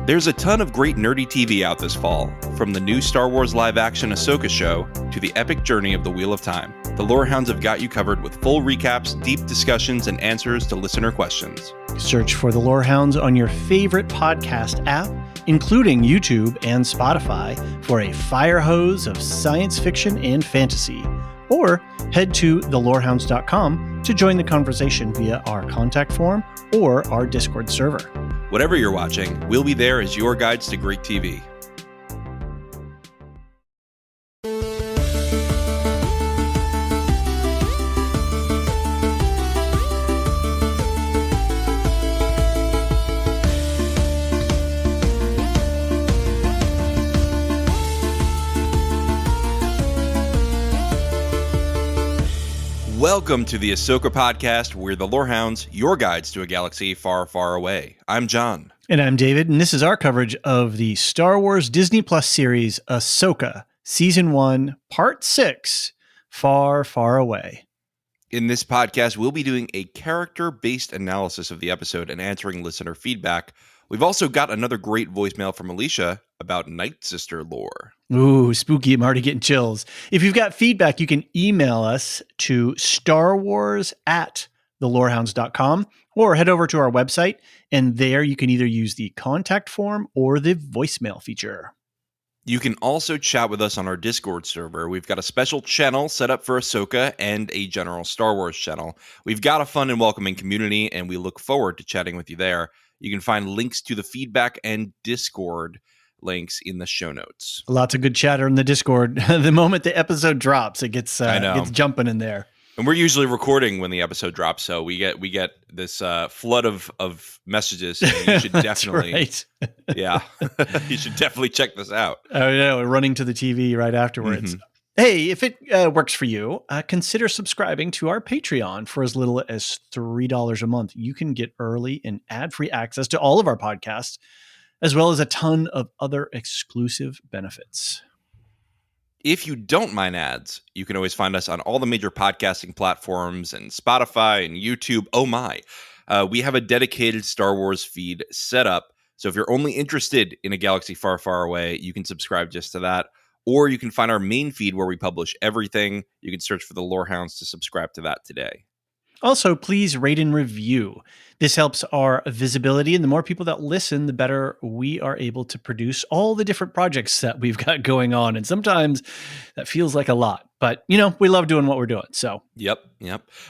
There's a ton of great nerdy TV out this fall, from the new Star Wars live-action Ahsoka show to the epic journey of the Wheel of Time. The Lorehounds have got you covered with full recaps, deep discussions, and answers to listener questions. Search for the Lorehounds on your favorite podcast app, including YouTube and Spotify, for a fire hose of science fiction and fantasy. Or head to thelorehounds.com to join the conversation via our contact form or our Discord server. Whatever you're watching, we'll be there as your guides to great TV. Welcome to the Ahsoka podcast. We're the Lorehounds, your guides to a galaxy far, far away. I'm John. And I'm David, and this is our coverage of the Star Wars Disney Plus series Ahsoka, Season 1, Part 6, Far, Far Away. In this podcast, we'll be doing a character-based analysis of the episode and answering listener feedback. We've also got another great voicemail from Elysia about Nightsister lore. Ooh, spooky. I'm already getting chills. If you've got feedback, you can email us to starwars@thelorehounds.com or head over to our website, and there you can either use the contact form or the voicemail feature. You can also chat with us on our Discord server. We've got a special channel set up for Ahsoka and a general Star Wars channel. We've got a fun and welcoming community, and we look forward to chatting with you there. You can find links to the feedback and Discord links in the show notes. Lots of good chatter in the Discord. The moment the episode drops, it gets jumping in there. And we're usually recording when the episode drops, so we get this flood of messages. So you should definitely, right. Yeah, you should definitely check this out. Oh yeah, we're running to the TV right afterwards. Mm-hmm. Hey, if it works for you, consider subscribing to our Patreon for as little as $3 a month. You can get early and ad-free access to all of our podcasts, as well as a ton of other exclusive benefits. If you don't mind ads, you can always find us on all the major podcasting platforms and Spotify and YouTube. Oh my. We have a dedicated Star Wars feed set up. So if you're only interested in a galaxy far, far away, you can subscribe just to that. Or you can find our main feed where we publish everything. You can search for the Lorehounds to subscribe to that today. Also, please rate and review. This helps our visibility, and the more people that listen, the better we are able to produce all the different projects that we've got going on. And sometimes that feels like a lot, but we love doing what we're doing. So, Yep.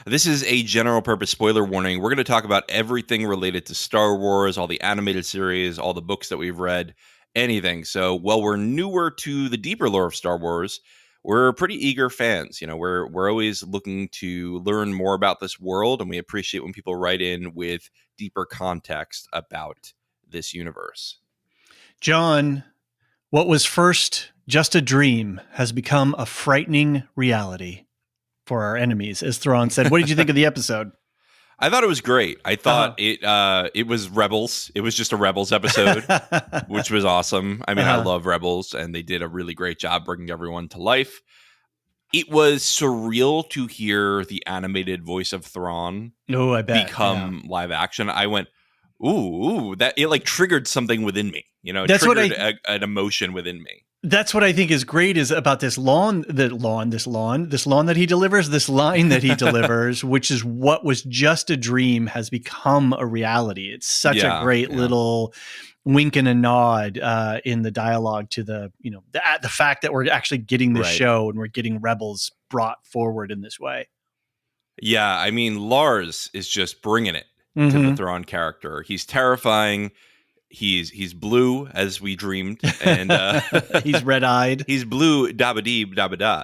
This is a general purpose spoiler warning. We're going to talk about everything related to Star Wars, all the animated series, all the books that we've read, anything. So while we're newer to the deeper lore of Star Wars, we're pretty eager fans. We're always looking to learn more about this world, and we appreciate when people write in with deeper context about this universe. John, what was first just a dream has become a frightening reality for our enemies, as Thrawn said. What did you think of the episode? I thought it was great. I thought it was Rebels. It was just a Rebels episode, which was awesome. I mean, I love Rebels, and they did a really great job bringing everyone to life. It was surreal to hear the animated voice of Thrawn become live action. I went, ooh, that it like triggered something within me. It triggered an emotion within me. That's what I think is great is about this line that he delivers, this line that he delivers, which is what was just a dream has become a reality. It's such a great little wink and a nod in the dialogue to the fact that we're actually getting this show and we're getting Rebels brought forward in this way. Yeah, I mean, Lars is just bringing it to the Thrawn character. He's terrifying. He's blue as we dreamed, and he's red-eyed. He's blue, dabba-dee, dabba-da.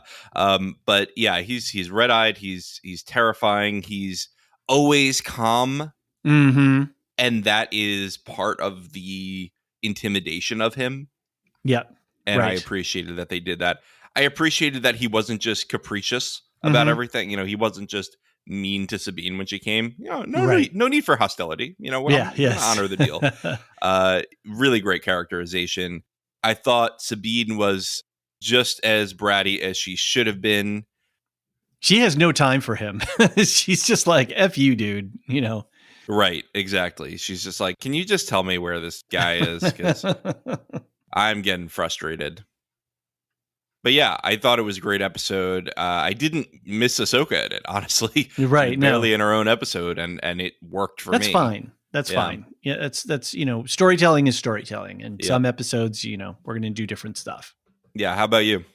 But yeah, he's red-eyed. He's terrifying. He's always calm, and that is part of the intimidation of him. Yeah, and I appreciated that they did that. I appreciated that he wasn't just capricious about everything. He wasn't just mean to Sabine when she came. No need for hostility. Honor the deal. Really great characterization. I thought Sabine was just as bratty as she should have been. She has no time for him. She's just like, F you, dude. Right, exactly. She's just like, can you just tell me where this guy is? Because I'm getting frustrated. But yeah, I thought it was a great episode. I didn't miss Ahsoka in it, honestly. Right, She was barely in her own episode, and it worked for me. That's fine. That's fine. Yeah, that's storytelling is storytelling, and some episodes, we're going to do different stuff. Yeah. How about you?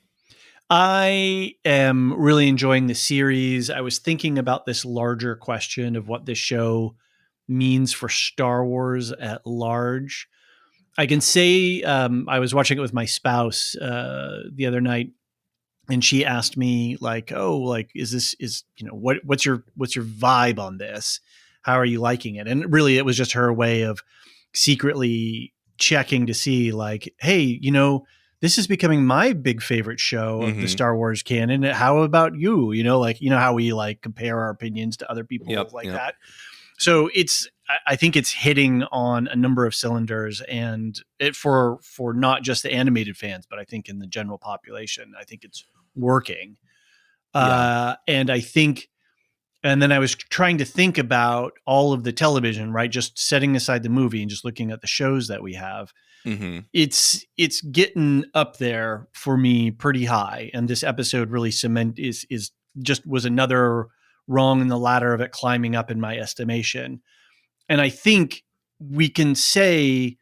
I am really enjoying the series. I was thinking about this larger question of what this show means for Star Wars at large. I can say I was watching it with my spouse the other night, and she asked me like, "Oh, like is what's your vibe on this? How are you liking it?" And really, it was just her way of secretly checking to see like, "Hey, this is becoming my big favorite show of the Star Wars canon. How about you? How we like compare our opinions to other people that." So I think it's hitting on a number of cylinders, and it for not just the animated fans, but I think in the general population, I think it's working. And I think, and then I was trying to think about all of the television, right? Just setting aside the movie and just looking at the shows that we have. It's getting up there for me pretty high. And this episode really was another rung in the ladder of it climbing up in my estimation. And I think we can say,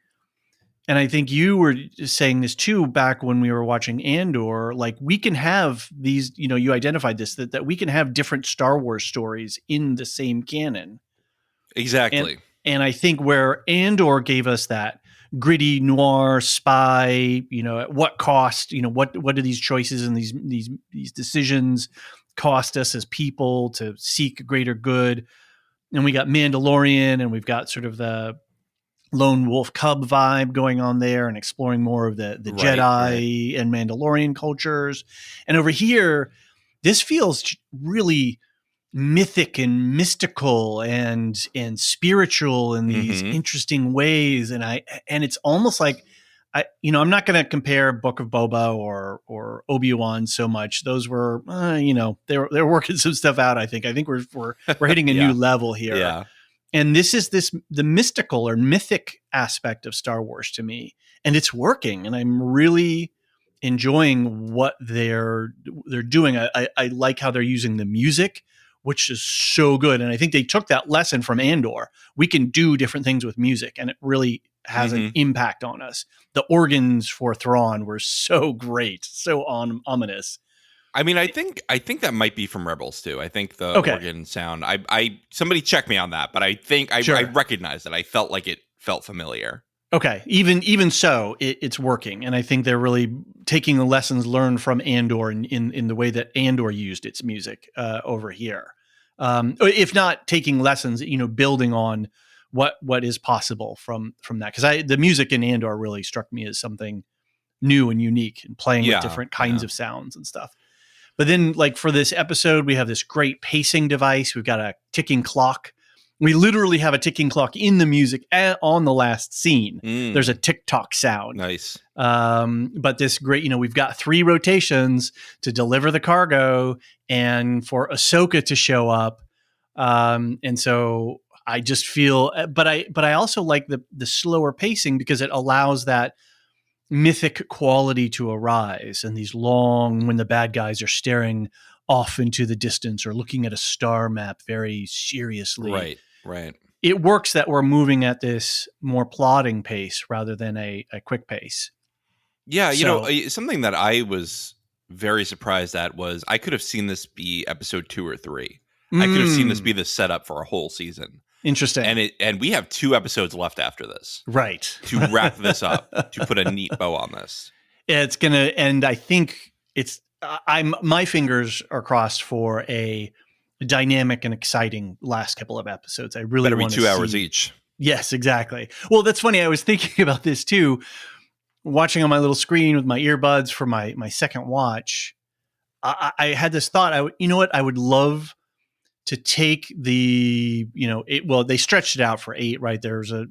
and I think you were saying this too back when we were watching Andor, like we can have these, you identified this, that we can have different Star Wars stories in the same canon. Exactly. And I think where Andor gave us that gritty noir spy, at what cost, what do these choices and these decisions cost us as people to seek greater good? And we got Mandalorian, and we've got sort of the lone wolf cub vibe going on there, and exploring more of the Jedi and Mandalorian cultures. And over here, this feels really mythic and mystical and spiritual in these interesting ways. And it's almost like I'm not going to compare Book of Boba or Obi-Wan so much. Those were, they're working some stuff out. I think we're hitting a new level here. Yeah. And this is the mystical or mythic aspect of Star Wars to me, and it's working. And I'm really enjoying what they're doing. I like how they're using the music, which is so good. And I think they took that lesson from Andor. We can do different things with music, and it really has an impact on us. The organs for Thrawn were so great, so ominous. I mean, I think that might be from Rebels too. I think the organ sound. I somebody check me on that, but I think I recognize it. I felt like it felt familiar. Okay, even so, it's working, and I think they're really taking the lessons learned from Andor in the way that Andor used its music over here. If not taking lessons, building on what is possible from that. Because the music in Andor really struck me as something new and unique, and playing with different kinds of sounds and stuff. But then, like for this episode, we have this great pacing device. We've got a ticking clock. We literally have a ticking clock in the music on the last scene. There's a tick-tock sound. Nice. But this great, we've got 3 rotations to deliver the cargo and for Ahsoka to show up. And so I just feel, but I also like the slower pacing, because it allows that mythic quality to arise, and these long, when the bad guys are staring off into the distance or looking at a star map very seriously. Right. It works that we're moving at this more plodding pace rather than a quick pace. Yeah, something that I was very surprised at was I could have seen this be episode 2 or 3. I could have seen this be the setup for a whole season. Interesting. And we have 2 episodes left after this. Right. To wrap this up, to put a neat bow on this. It's going to end, I think my fingers are crossed for a dynamic and exciting last couple of episodes. I really want to see. Better be 2 hours each. Yes, exactly. Well, that's funny. I was thinking about this too, watching on my little screen with my earbuds for my second watch. I had this thought. I would love to take the, they stretched it out for 8, right? There's a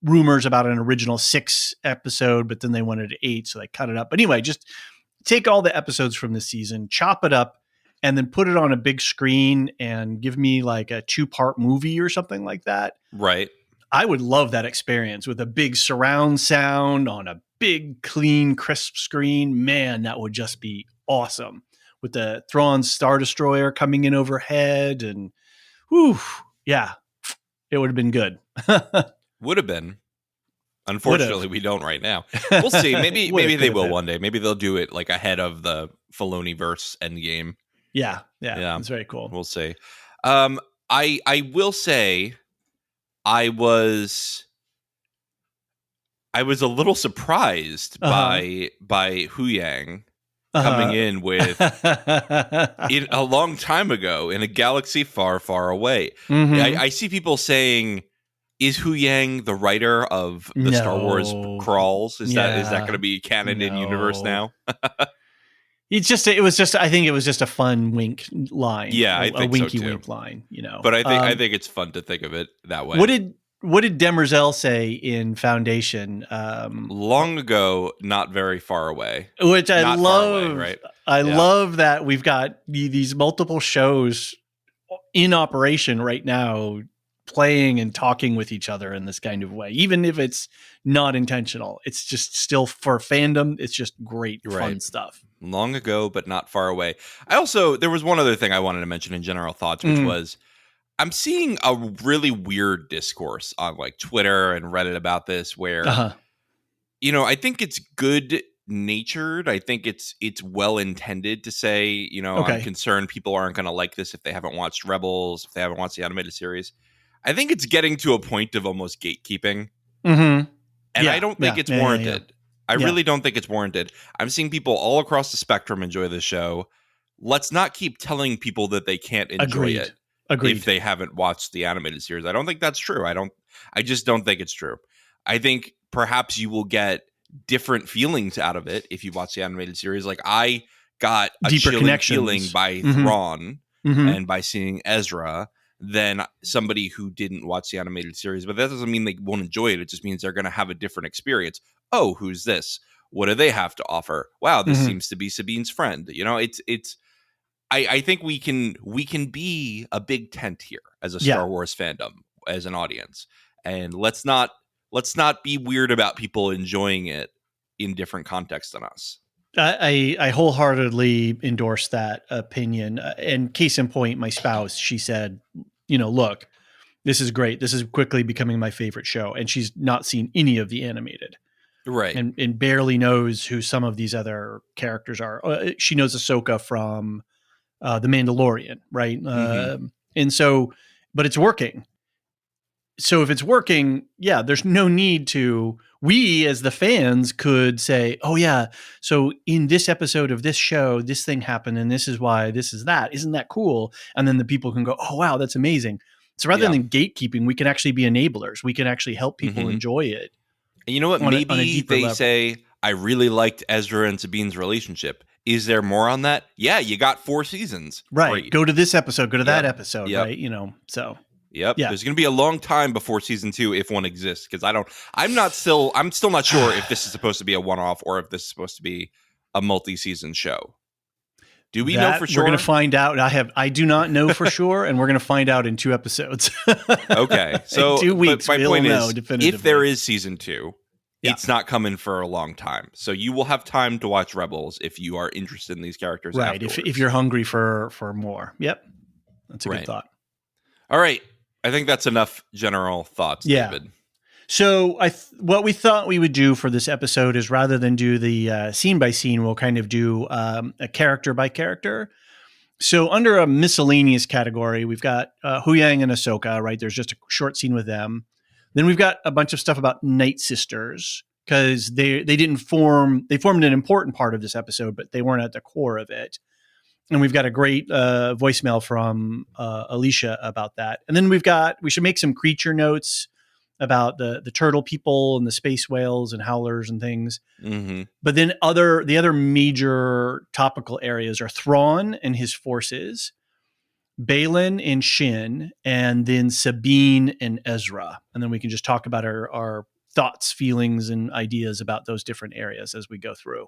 rumors about an original 6 episode, but then they wanted 8, so they cut it up. But anyway, just take all the episodes from this season, chop it up and then put it on a big screen and give me like a 2-part movie or something like that. Right. I would love that experience with a big surround sound on a big, clean, crisp screen. Man, that would just be awesome. With the Thrawn Star Destroyer coming in overhead and whew, yeah, it would have been good. Would have been. Unfortunately, we don't right now. We'll see. Maybe they will one day. Maybe they'll do it like ahead of the Filoni-verse Endgame. Yeah. It's very cool. We'll see. I will say I was a little surprised by Huyang coming in with a long time ago in a galaxy far, far away. Mm-hmm. I see people saying, is Huyang the writer of the Star Wars crawls? Is that going to be canon in universe now? I think it was just a fun wink line. Yeah, I think a winky so too. wink line, But I think it's fun to think of it that way. What did Demerzel say in Foundation? Long ago, not very far away. Which I love. Away, right? I love that we've got these multiple shows in operation right now, playing and talking with each other in this kind of way, even if it's not intentional. It's just still for fandom. It's just great, fun stuff. Long ago, but not far away. There was one other thing I wanted to mention in general thoughts, which was I'm seeing a really weird discourse on like Twitter and Reddit about this where, I think it's good natured. I think it's well intended to say, I'm concerned people aren't going to like this if they haven't watched Rebels, if they haven't watched the animated series. I think it's getting to a point of almost gatekeeping. And I don't think it's warranted. I really don't think it's warranted. I'm seeing people all across the spectrum enjoy the show. Let's not keep telling people that they can't enjoy it if they haven't watched the animated series. I don't think that's true. I just don't think it's true. I think perhaps you will get different feelings out of it if you watch the animated series. Like I got a deeper chilling feeling by Thrawn and by seeing Ezra than somebody who didn't watch the animated series. But that doesn't mean they won't enjoy it. It just means they're going to have a different experience. Oh, who's this? What do they have to offer? Wow, this seems to be Sabine's friend. I think we can be a big tent here as a Star Wars fandom, as an audience. And let's not be weird about people enjoying it in different contexts than us. I wholeheartedly endorse that opinion. And case in point, my spouse, she said, look, this is great. This is quickly becoming my favorite show. And she's not seen any of the animated. Right. And barely knows who some of these other characters are. She knows Ahsoka from The Mandalorian, right? And so, but it's working. So if it's working, there's no need to, we as the fans could say, oh yeah, so in this episode of this show, this thing happened and this is why, this is that. Isn't that cool? And then the people can go, oh wow, that's amazing. So rather than gatekeeping, we can actually be enablers. We can actually help people enjoy it. And you know what? Maybe they say, I really liked Ezra and Sabine's relationship. Is there more on that? Yeah, you got 4 seasons. Right. Great. Go to this episode, go to that episode, right? So... Yep. Yeah. There's going to be a long time before season 2, if one exists, because I'm still not sure if this is supposed to be a one-off or if this is supposed to be a multi-season show. Do we know for sure? We're going to find out. I do not know for sure, and we're going to find out in 2 episodes. Okay. So 2 weeks. My point is, if there is season 2, it's not coming for a long time. So you will have time to watch Rebels if you are interested in these characters. Right. If you're hungry for more. Yep. That's a good thought. All right. I think that's enough general thoughts, David. So what we thought we would do for this episode is rather than do the scene by scene, we'll kind of do a character by character. So under a miscellaneous category, we've got Huyang and Ahsoka, right? There's just a short scene with them. Then we've got a bunch of stuff about Nightsisters because they formed an important part of this episode, but they weren't at the core of it. And we've got a great voicemail from Elysia about that. And then we should make some creature notes about the turtle people and the space whales and howlers and things. Mm-hmm. But then the other major topical areas are Thrawn and his forces, Baylan and Shin, and then Sabine and Ezra. And then we can just talk about our thoughts, feelings, and ideas about those different areas as we go through.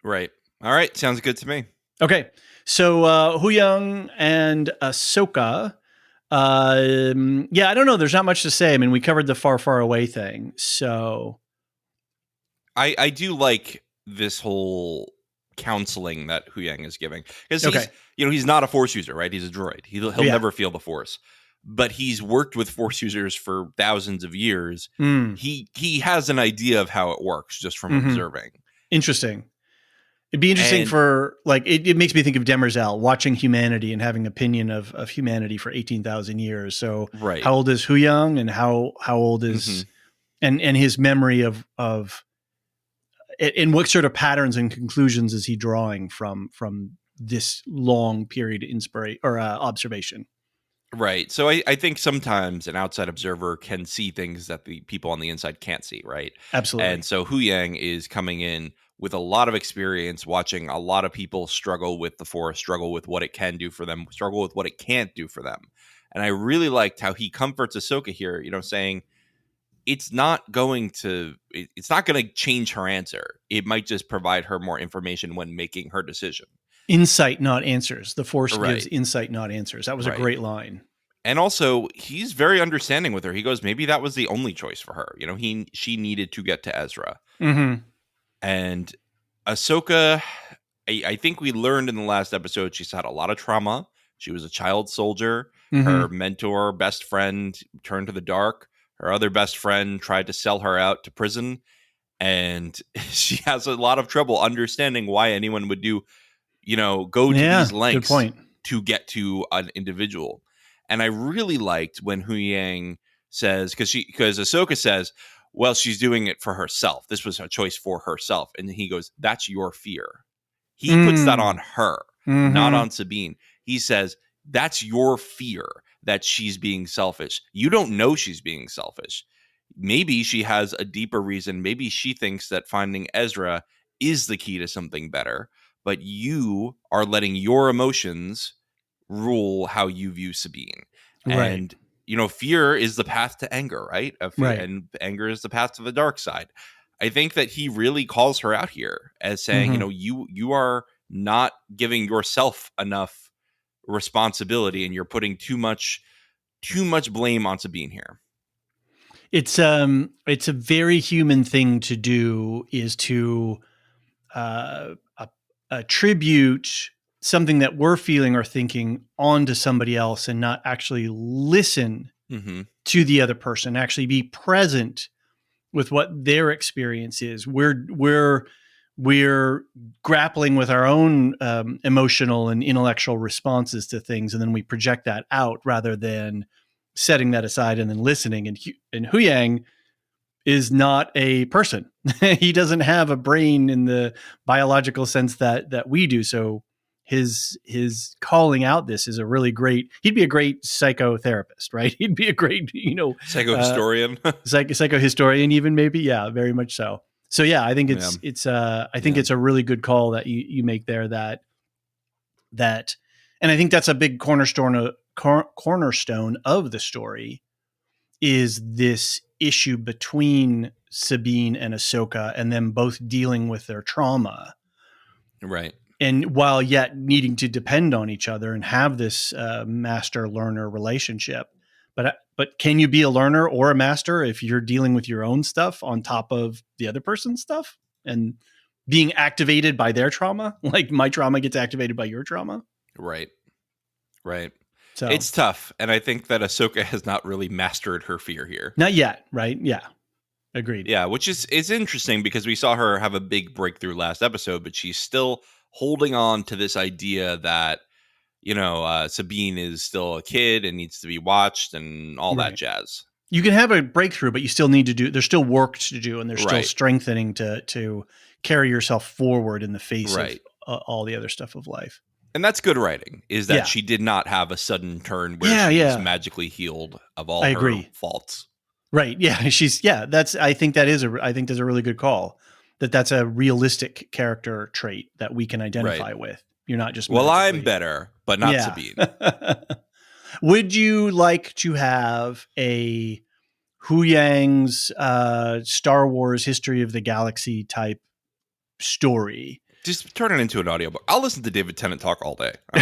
Right. All right. Sounds good to me. Okay. So Huyang and Ahsoka. Yeah, I don't know. There's not much to say. I mean, we covered the far, far away thing. So I do like this whole counseling that Huyang is giving, because he's not a Force user, right? He's a droid. He'll never feel the Force, but he's worked with Force users for thousands of years. He has an idea of how it works just from observing. Interesting. It'd be interesting for, like, it makes me think of Demerzel watching humanity and having opinion of humanity for 18,000 years. So how old is Huyang, and how old is, and his memory of and what sort of patterns and conclusions is he drawing from this long period of observation? Right. So I think sometimes an outside observer can see things that the people on the inside can't see, right? Absolutely. And so Huyang is coming in with a lot of experience, watching a lot of people struggle with the Force, struggle with what it can do for them, struggle with what it can't do for them. And I really liked how he comforts Ahsoka here, saying it's not going to change her answer. It might just provide her more information when making her decision. Insight, not answers. The Force gives insight, not answers. That was a great line. And also, he's very understanding with her. He goes, maybe that was the only choice for her. She needed to get to Ezra. And Ahsoka, I think we learned in the last episode, she's had a lot of trauma. She was a child soldier. Her mentor, best friend, turned to the dark. Her other best friend tried to sell her out to prison. And she has a lot of trouble understanding why anyone would go to these lengths to get to an individual. And I really liked when Huyang says, because Ahsoka says, well, she's doing it for herself. This was a choice for herself. And he goes, that's your fear. He puts that on her, not on Sabine. He says, that's your fear that she's being selfish. You don't know she's being selfish. Maybe she has a deeper reason. Maybe she thinks that finding Ezra is the key to something better. But you are letting your emotions rule how you view Sabine. And, fear is the path to anger, right? And anger is the path to the dark side. I think that he really calls her out here as saying, you are not giving yourself enough responsibility, and you're putting too much blame on Sabine here. It's a very human thing to do, is to attribute something that we're feeling or thinking onto somebody else, and not actually listen to the other person, actually be present with what their experience is. We're grappling with our own emotional and intellectual responses to things, and then we project that out rather than setting that aside and then listening. And Huyang is not a person. He doesn't have a brain in the biological sense that we do. So his calling out this is a really great, he'd be a great psychotherapist, right? He'd be a great, psychohistorian, psychohistorian even, maybe. Yeah, very much so. So yeah, I think it's a really good call that you make there, that, and I think that's a big cornerstone of the story, is this issue between Sabine and Ahsoka, and them both dealing with their trauma. Right. And while yet needing to depend on each other and have this master-learner relationship. But can you be a learner or a master if you're dealing with your own stuff on top of the other person's stuff and being activated by their trauma? Like my trauma gets activated by your trauma. Right. So it's tough. And I think that Ahsoka has not really mastered her fear here. Not yet. Right. Yeah. Agreed. Yeah. Which is interesting, because we saw her have a big breakthrough last episode, but she's still holding on to this idea that, Sabine is still a kid and needs to be watched and all that jazz. You can have a breakthrough, but you still need to there's still work to do, and there's still strengthening to carry yourself forward in the face of all the other stuff of life. And that's good writing, is that she did not have a sudden turn where she's magically healed of all her faults. Right. Yeah. I think that's a really good call. That's a realistic character trait that we can identify with. You're not just, well, I'm better, but not Sabine. Would you like to have a Huyang's Star Wars History of the Galaxy type story? Just turn it into an audiobook. I'll listen to David Tennant talk all day. He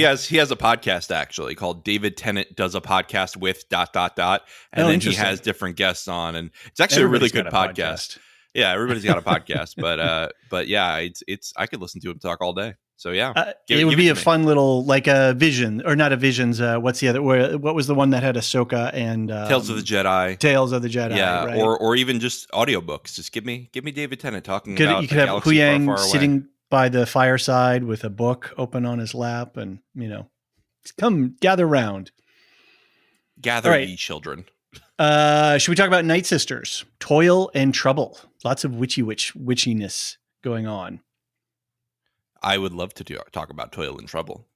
has a podcast actually called David Tennant Does a Podcast with ... And then he has different guests on, and it's actually a really good podcast. Yeah, everybody's got a podcast, but yeah, it's I could listen to him talk all day. So yeah, it would be a fun little, like a Vision, or not a Visions. What's the other? What was the one that had Ahsoka and Tales of the Jedi? Tales of the Jedi. Yeah, right? or even just audiobooks. Just give me David Tennant talking about. You could have Huyang sitting by the fireside with a book open on his lap, and come gather round. Gather ye children. Should we talk about Nightsisters? Toil and trouble. Lots of witchiness going on. I would love to talk about Toil and Trouble.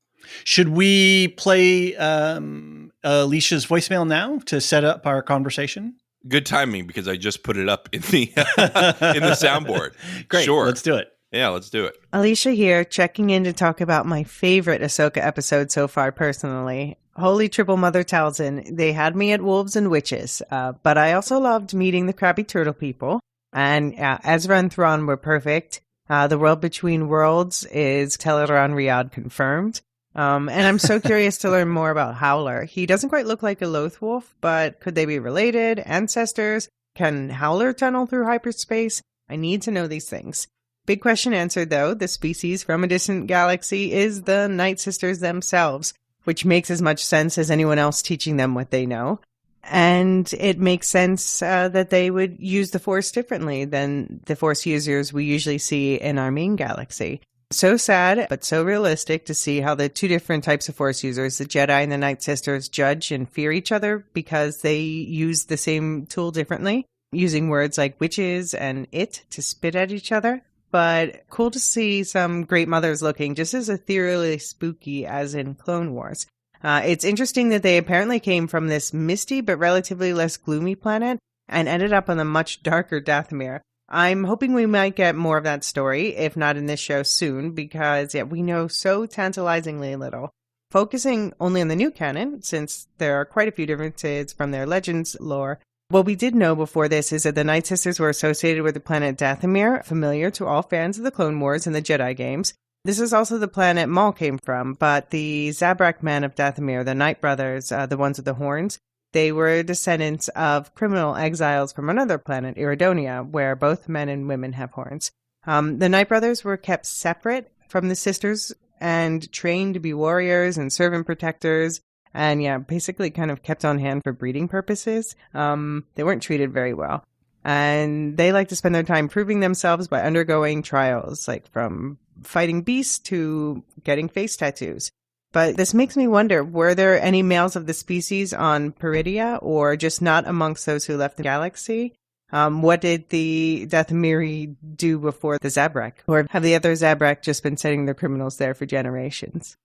Should we play Alicia's voicemail now to set up our conversation? Good timing, because I just put it up in the in the soundboard. Great, sure. Let's do it. Yeah, let's do it. Elysia here, checking in to talk about my favorite Ahsoka episode so far personally. Holy Triple Mother Talzin, they had me at Wolves and Witches, but I also loved meeting the Crabby Turtle people, and Ezra and Thrawn were perfect. The World Between Worlds is Teleron Riyadh confirmed. And I'm so curious to learn more about Howler. He doesn't quite look like a Lothwolf, but could they be related? Ancestors? Can Howler tunnel through hyperspace? I need to know these things. Big question answered, though. The species from a distant galaxy is the Nightsisters themselves, which makes as much sense as anyone else teaching them what they know. And it makes sense that they would use the Force differently than the Force users we usually see in our main galaxy. So sad, but so realistic to see how the two different types of Force users, the Jedi and the Nightsisters, judge and fear each other because they use the same tool differently, using words like witches and it to spit at each other. But cool to see some great mothers looking just as ethereally spooky as in Clone Wars. It's interesting that they apparently came from this misty but relatively less gloomy planet and ended up on the much darker Dathomir. I'm hoping we might get more of that story, if not in this show soon, because we know so tantalizingly little. Focusing only on the new canon, since there are quite a few differences from their Legends lore, what we did know before this is that the Nightsisters were associated with the planet Dathomir, familiar to all fans of the Clone Wars and the Jedi games. This is also the planet Maul came from, but the Zabrak men of Dathomir, the Night Brothers, the ones with the horns, they were descendants of criminal exiles from another planet, Iridonia, where both men and women have horns. The Night Brothers were kept separate from the sisters and trained to be warriors and servant protectors, and basically kind of kept on hand for breeding purposes. They weren't treated very well. And they like to spend their time proving themselves by undergoing trials, like from fighting beasts to getting face tattoos. But this makes me wonder, were there any males of the species on Peridia, or just not amongst those who left the galaxy? What did the Dathomiri do before the Zabrak? Or have the other Zabrak just been sending their criminals there for generations?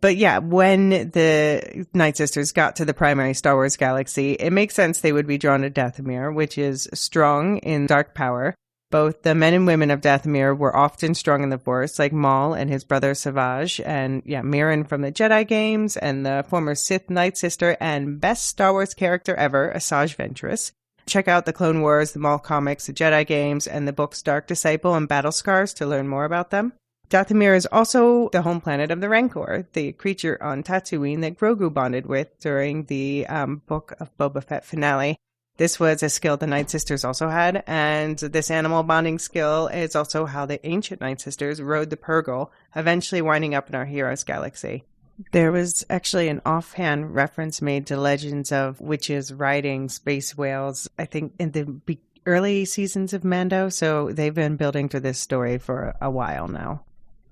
But when the Nightsisters got to the primary Star Wars galaxy, it makes sense they would be drawn to Dathomir, which is strong in dark power. Both the men and women of Dathomir were often strong in the Force, like Maul and his brother Savage, and Mirren from the Jedi games, and the former Sith Nightsister and best Star Wars character ever, Asajj Ventress. Check out the Clone Wars, the Maul comics, the Jedi games, and the books Dark Disciple and Battle Scars to learn more about them. Dathomir is also the home planet of the Rancor, the creature on Tatooine that Grogu bonded with during the Book of Boba Fett finale. This was a skill the Nightsisters also had, and this animal bonding skill is also how the ancient Nightsisters rode the Purrgil, eventually winding up in our hero's galaxy. There was actually an offhand reference made to Legends of Witches riding space whales, I think in the early seasons of Mando, so they've been building to this story for a while now.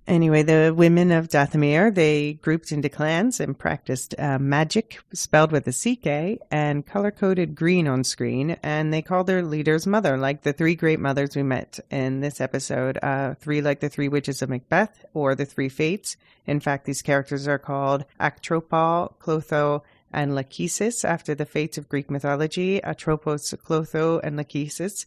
Anyway, the women of Dathomir, they grouped into clans and practiced magic, spelled with a CK, and color-coded green on screen, and they called their leaders Mother, like the three great mothers we met in this episode. Three like the three witches of Macbeth, or the three fates. In fact, these characters are called Atropos, Clotho, and Lachesis, after the fates of Greek mythology, Atropos, Clotho, and Lachesis.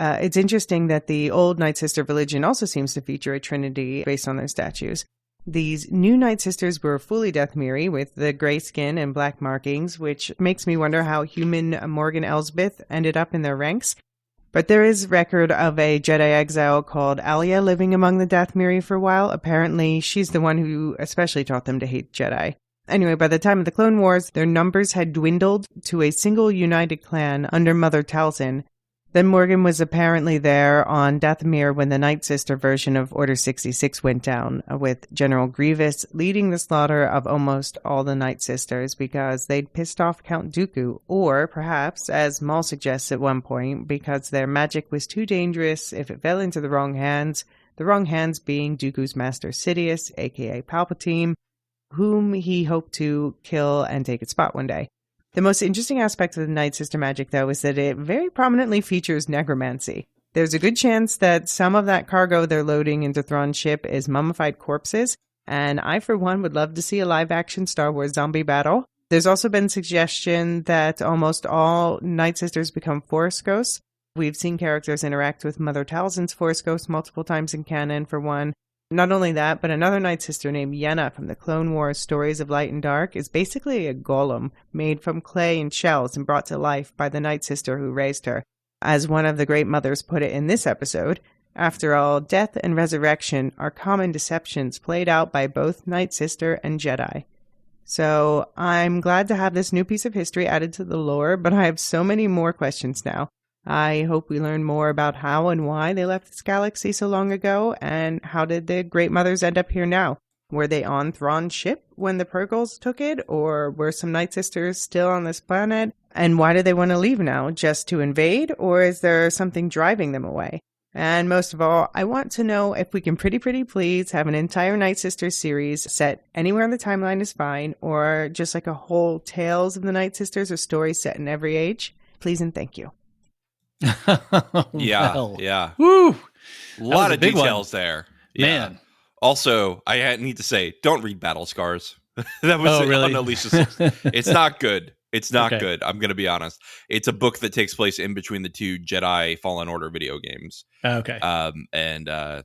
It's interesting that the old Nightsister religion also seems to feature a trinity based on their statues. These new Nightsisters were fully Dathomiri with the gray skin and black markings, which makes me wonder how human Morgan Elsbeth ended up in their ranks. But there is record of a Jedi exile called Elysia living among the Dathomir for a while. Apparently, she's the one who especially taught them to hate Jedi. Anyway, by the time of the Clone Wars, their numbers had dwindled to a single united clan under Mother Talzin. Then Morgan was apparently there on Dathomir when the Nightsister version of Order 66 went down, with General Grievous leading the slaughter of almost all the Nightsisters because they'd pissed off Count Dooku, or perhaps, as Maul suggests at one point, because their magic was too dangerous if it fell into the wrong hands being Dooku's Master Sidious, aka Palpatine, whom he hoped to kill and take its spot one day. The most interesting aspect of the Nightsister magic, though, is that it very prominently features necromancy. There's a good chance that some of that cargo they're loading into Thrawn's ship is mummified corpses, and I, for one, would love to see a live-action Star Wars zombie battle. There's also been suggestion that almost all Nightsisters become Force ghosts. We've seen characters interact with Mother Talzin's Force ghost multiple times in canon, for one. Not only that, but another Nightsister named Yenna from the Clone Wars Stories of Light and Dark is basically a golem made from clay and shells and brought to life by the Nightsister who raised her. As one of the great mothers put it in this episode, after all, death and resurrection are common deceptions played out by both Nightsister and Jedi. So I'm glad to have this new piece of history added to the lore, but I have so many more questions now. I hope we learn more about how and why they left this galaxy so long ago, and how did the Great Mothers end up here now? Were they on Thrawn's ship when the Purgles took it, or were some Nightsisters still on this planet? And why do they want to leave now? Just to invade, or is there something driving them away? And most of all, I want to know if we can pretty please have an entire Nightsisters series set anywhere on the timeline is fine, or just like a whole Tales of the Nightsisters or story set in every age. Please and thank you. Yeah. Woo! A lot of details there. Man. Also, I need to say, don't read Battle Scars. That was really? on Elysia 6. It's not good. It's not good. I'm going to be honest. It's a book that takes place in between the two Jedi Fallen Order video games. Okay. And I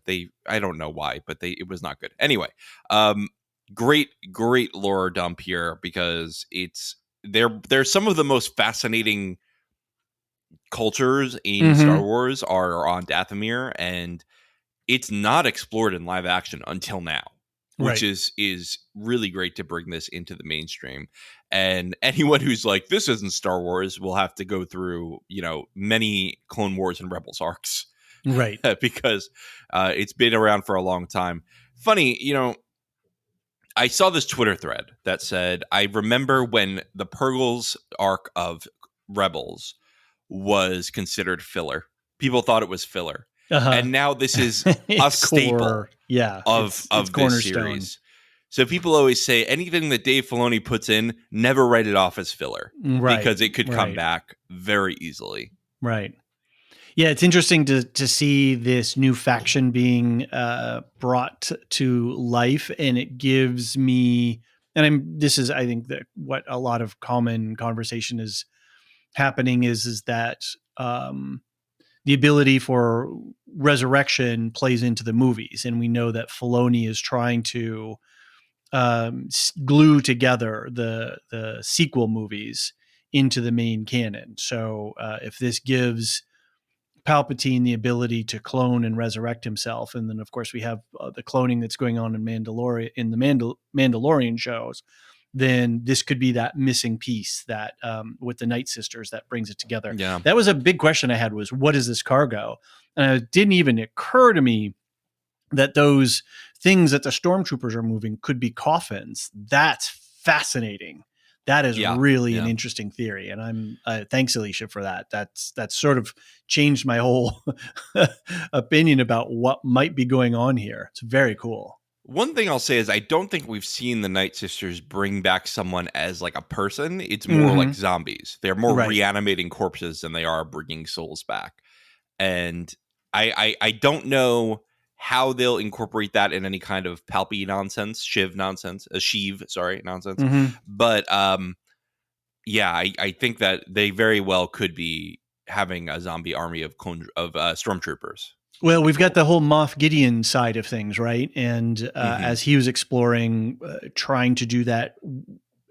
don't know why, but it was not good. Anyway, great lore dump here, because there's some of the most fascinating cultures in Star Wars are on Dathomir, and it's not explored in live action until now, which is really great to bring this into the mainstream. And anyone who's like, this isn't Star Wars, will have to go through, many Clone Wars and Rebels arcs, right? Because it's been around for a long time. Funny, I saw this Twitter thread that said, I remember when the Purgles arc of Rebels was considered filler. People thought it was filler. And now this is a staple of this series. So people always say anything that Dave Filoni puts in, never write it off as filler, because it could come back very easily. Right. Yeah, it's interesting to see this new faction being brought to life, and it gives me, this is, I think, that what a lot of common conversation is happening is that the ability for resurrection plays into the movies, and we know that Filoni is trying to glue together the sequel movies into the main canon. So if this gives Palpatine the ability to clone and resurrect himself, and then of course we have the cloning that's going on in the Mandalorian shows, then this could be that missing piece that with the Nightsisters that brings it together. Yeah. That was a big question I had, was what is this cargo? And it didn't even occur to me that those things that the stormtroopers are moving could be coffins. That's fascinating. That is really an interesting theory. And I'm thanks, Elysia, for that. That's sort of changed my whole opinion about what might be going on here. It's very cool. One thing I'll say is I don't think we've seen the Nightsisters bring back someone as like a person. It's more like zombies. They're more reanimating corpses than they are bringing souls back. And I don't know how they'll incorporate that in any kind of Palpy nonsense, Shiv nonsense. But I think that they very well could be having a zombie army of stormtroopers. Well, we've got the whole Moff Gideon side of things, right? And as he was exploring, trying to do that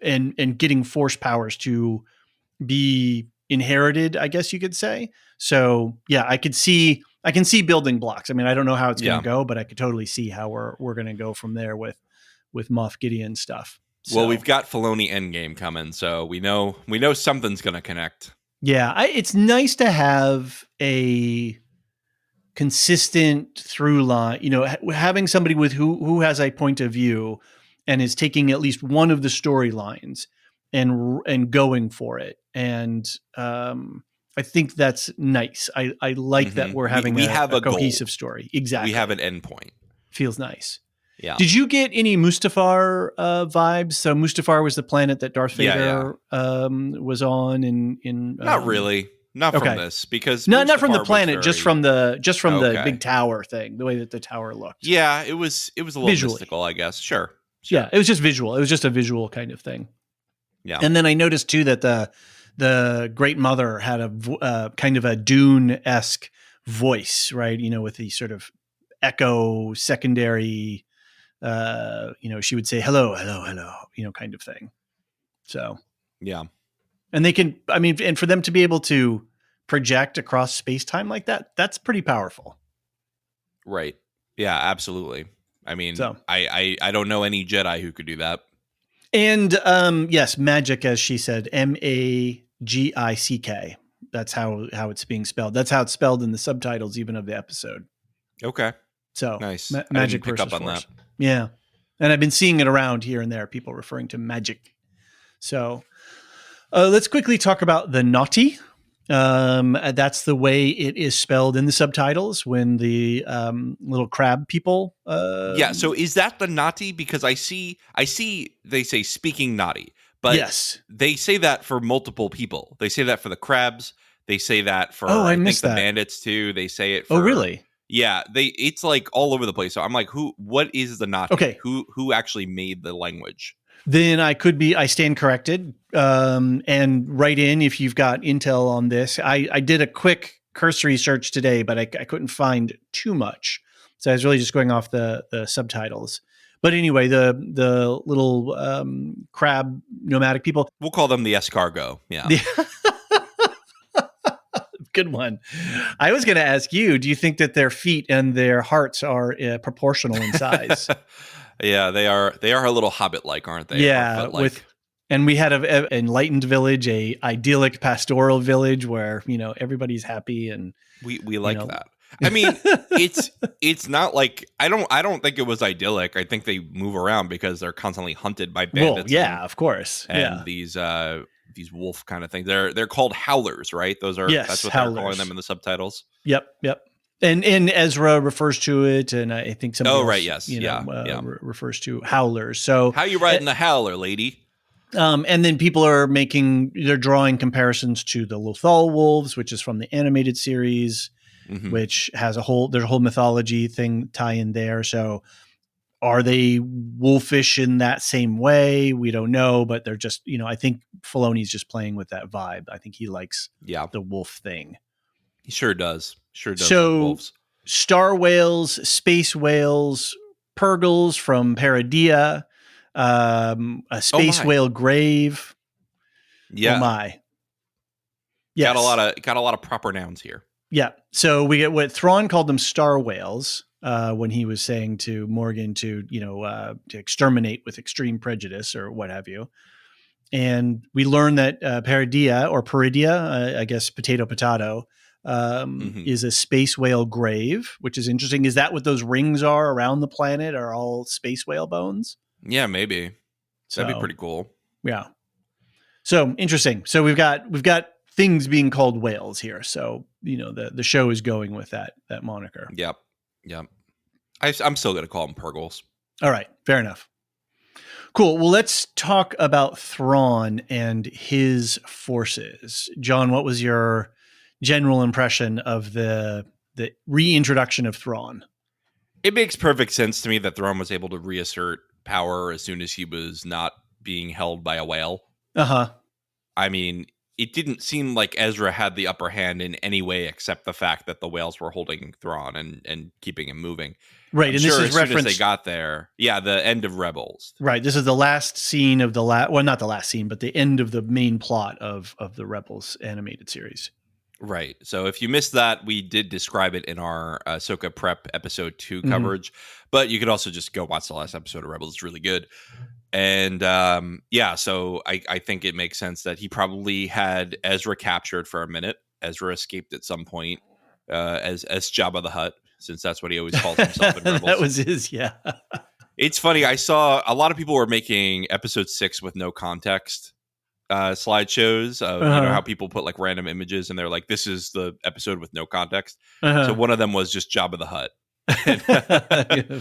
and getting force powers to be inherited, I guess you could say. So yeah, I can see building blocks. I mean, I don't know how it's going to go, but I could totally see how we're going to go from there with Moff Gideon stuff. So, well, we've got Filoni Endgame coming, so we know something's going to connect. Yeah, it's nice to have a consistent through line. You know, having somebody with who has a point of view and is taking at least one of the storylines and going for it. And I think that's nice. I like that we're having we have a cohesive goal. story. Exactly, we have an endpoint. Feels nice. Yeah. Did you get any Mustafar vibes? So Mustafar was the planet that Darth Vader was on in not really. Not from this, because not from the planet, just from the big tower thing, the way that the tower looked. Yeah, it was a little mystical, I guess. Sure. Yeah, it was just visual. It was just a visual kind of thing. Yeah. And then I noticed too that the Great Mother had a kind of a Dune-esque voice, right? You know, with the sort of echo secondary. She would say hello, hello, hello, kind of thing. So yeah. And they can, I mean, and for them to be able to project across space-time like that, that's pretty powerful. Right. Yeah, absolutely. I mean, I don't know any Jedi who could do that. And yes, magic, as she said, Magick. That's how it's being spelled. That's how it's spelled in the subtitles, even of the episode. Okay. So nice. Magic pick versus up on Force. that. Yeah. And I've been seeing it around here and there, people referring to magic. So let's quickly talk about the naughty. That's the way it is spelled in the subtitles when the little crab people. Yeah. So is that the naughty? Because I see they say speaking naughty, but yes, they say that for multiple people. They say that for the crabs. They say that for I think the bandits too. They say it for. Oh, really? Yeah, it's like all over the place. So I'm like, what is the naughty? Okay. Who actually made the language? Then I stand corrected. And write in if you've got intel on this. I did a quick cursory search today, but I couldn't find too much. So I was really just going off the subtitles. But anyway, the little crab nomadic people. We'll call them the escargot. Yeah. Good one. I was going to ask you, do you think that their feet and their hearts are proportional in size? Yeah, they are a little hobbit-like, aren't they? Yeah, and we had an enlightened village, a idyllic pastoral village where, everybody's happy, and we like that. I mean, it's not like I don't think it was idyllic. I think they move around because they're constantly hunted by bandits. Well, yeah, of course. And these wolf kind of things. They're called howlers, right? That's what howlers. They're calling them in the subtitles. Yep. And Ezra refers to it, and I think somebody else, right, yes, refers to howlers. So how you riding the howler, lady? And then people are they're drawing comparisons to the Lothal wolves, which is from the animated series, which has there's a whole mythology thing tie in there. So are they wolfish in that same way? We don't know, but they're just, I think Filoni's just playing with that vibe. I think he likes the wolf thing. He sure does. So wolves. Star whales, space whales, purgles from Paradia, a space whale grave. Yeah. Oh my. Yes. Got a lot of proper nouns here. Yeah. So we get what Thrawn called them star whales when he was saying to Morgan to exterminate with extreme prejudice or what have you. And we learn that Peridia, I guess potato, is a space whale grave, which is interesting. Is that what those rings are around the planet? Are all space whale bones? Yeah, maybe. That'd be pretty cool. Yeah. So interesting. So we've got things being called whales here. So, the show is going with that moniker. Yep. I'm still going to call them purgles. All right. Fair enough. Cool. Well, let's talk about Thrawn and his forces. John, what was your general impression of the reintroduction of Thrawn? It makes perfect sense to me that Thrawn was able to reassert power as soon as he was not being held by a whale. Uh-huh. I mean, it didn't seem like Ezra had the upper hand in any way except the fact that the whales were holding Thrawn and keeping him moving. Right, I'm and sure this is as soon as they referenced. got there, the end of Rebels. Right, this is the last scene of well, not the last scene, but the end of the main plot of the Rebels animated series. Right. So if you missed that, we did describe it in our Ahsoka Prep episode 2 coverage, but you could also just go watch the last episode of Rebels. It's really good. And so I think it makes sense that he probably had Ezra captured for a minute. Ezra escaped at some point as Jabba the Hutt, since that's what he always calls himself in Rebels. That was his, yeah. It's funny. I saw a lot of people were making episode 6 with no context slideshows of how people put like random images and they're like, this is the episode with no context. So one of them was just Jabba the Hutt.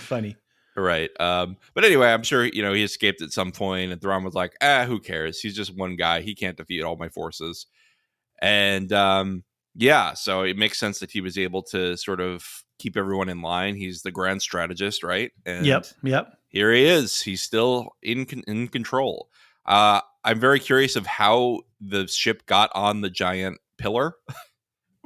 Funny. Right. But anyway, I'm sure, he escaped at some point and Thrawn was like, who cares? He's just one guy. He can't defeat all my forces. And so it makes sense that he was able to sort of keep everyone in line. He's the grand strategist, right? And Yep. Here he is. He's still in control. I'm very curious of how the ship got on the giant pillar.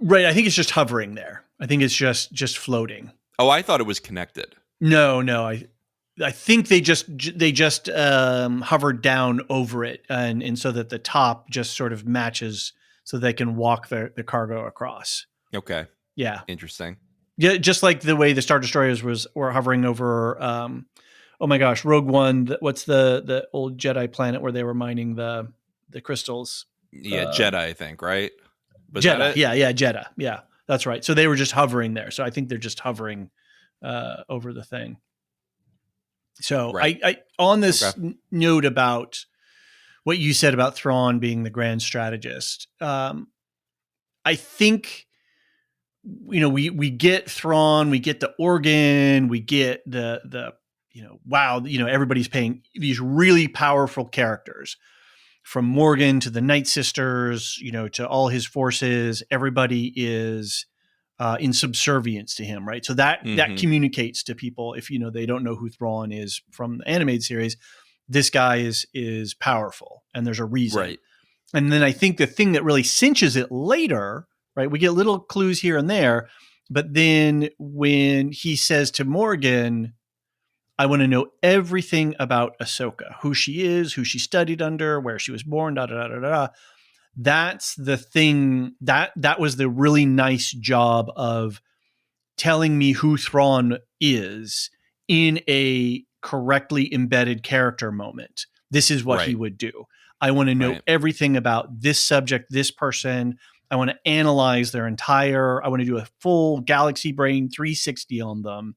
Right. I think it's just hovering there. I think it's just floating. Oh, I thought it was connected. No. I think they just hovered down over it, and so that the top just sort of matches, so they can walk the cargo across. Okay. Yeah. Interesting. Yeah, just like the way the Star Destroyers were hovering over. Oh my gosh, Rogue One. What's the old Jedi planet where they were mining the crystals? Yeah, Jedi, I think, right? Was Jedi. Yeah, Jedi. Yeah, that's right. So they were just hovering there. So I think they're just hovering over the thing. So right. I on this note about what you said about Thrawn being the grand strategist, I think, we get Thrawn, we get the organ, we get the everybody's paying these really powerful characters, from Morgan to the Nightsisters, to all his forces. Everybody is in subservience to him, right? So that communicates to people, if they don't know who Thrawn is from the animated series, this guy is powerful, and there's a reason. Right. And then I think the thing that really cinches it later, right? We get little clues here and there, but then when he says to Morgan, I want to know everything about Ahsoka, who she is, who she studied under, where she was born, da da da da da. That's the thing that was the really nice job of telling me who Thrawn is in a correctly embedded character moment. This is what he would do. I want to know everything about this subject, this person. I want to analyze I want to do a full galaxy brain 360 on them.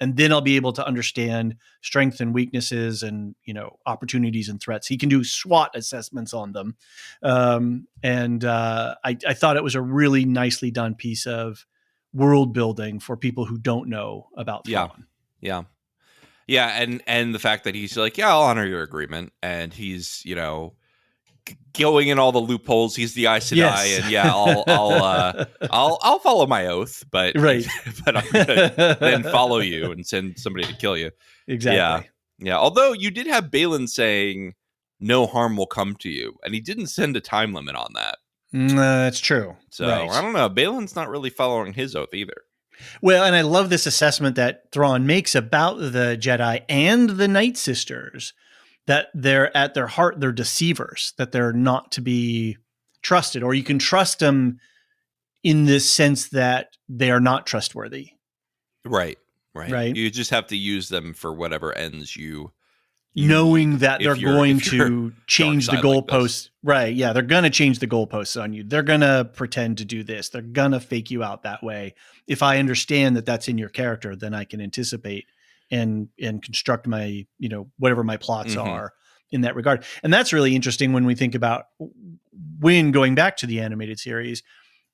And then I'll be able to understand strengths and weaknesses and, opportunities and threats. He can do SWOT assessments on them. I thought it was a really nicely done piece of world building for people who don't know about Thrawn. Yeah. And the fact that he's like, I'll honor your agreement. And he's, going in all the loopholes. He's the Aes Sedai, and I'll follow my oath, but but I'm gonna then follow you and send somebody to kill you. Exactly. Yeah. Although you did have Balin saying no harm will come to you, and he didn't send a time limit on that. That's true. So I don't know. Balin's not really following his oath either. Well, and I love this assessment that Thrawn makes about the Jedi and the Nightsisters, that they're at their heart, they're deceivers, that they're not to be trusted, or you can trust them in this sense that they are not trustworthy. Right. You just have to use them for whatever ends you knowing that they're going to change the goalposts. Right. Yeah. They're going to change the goalposts on you. They're going to pretend to do this. They're going to fake you out that way. If I understand that that's in your character, then I can anticipate and construct my, whatever my plots are in that regard. And that's really interesting when we think about when going back to the animated series,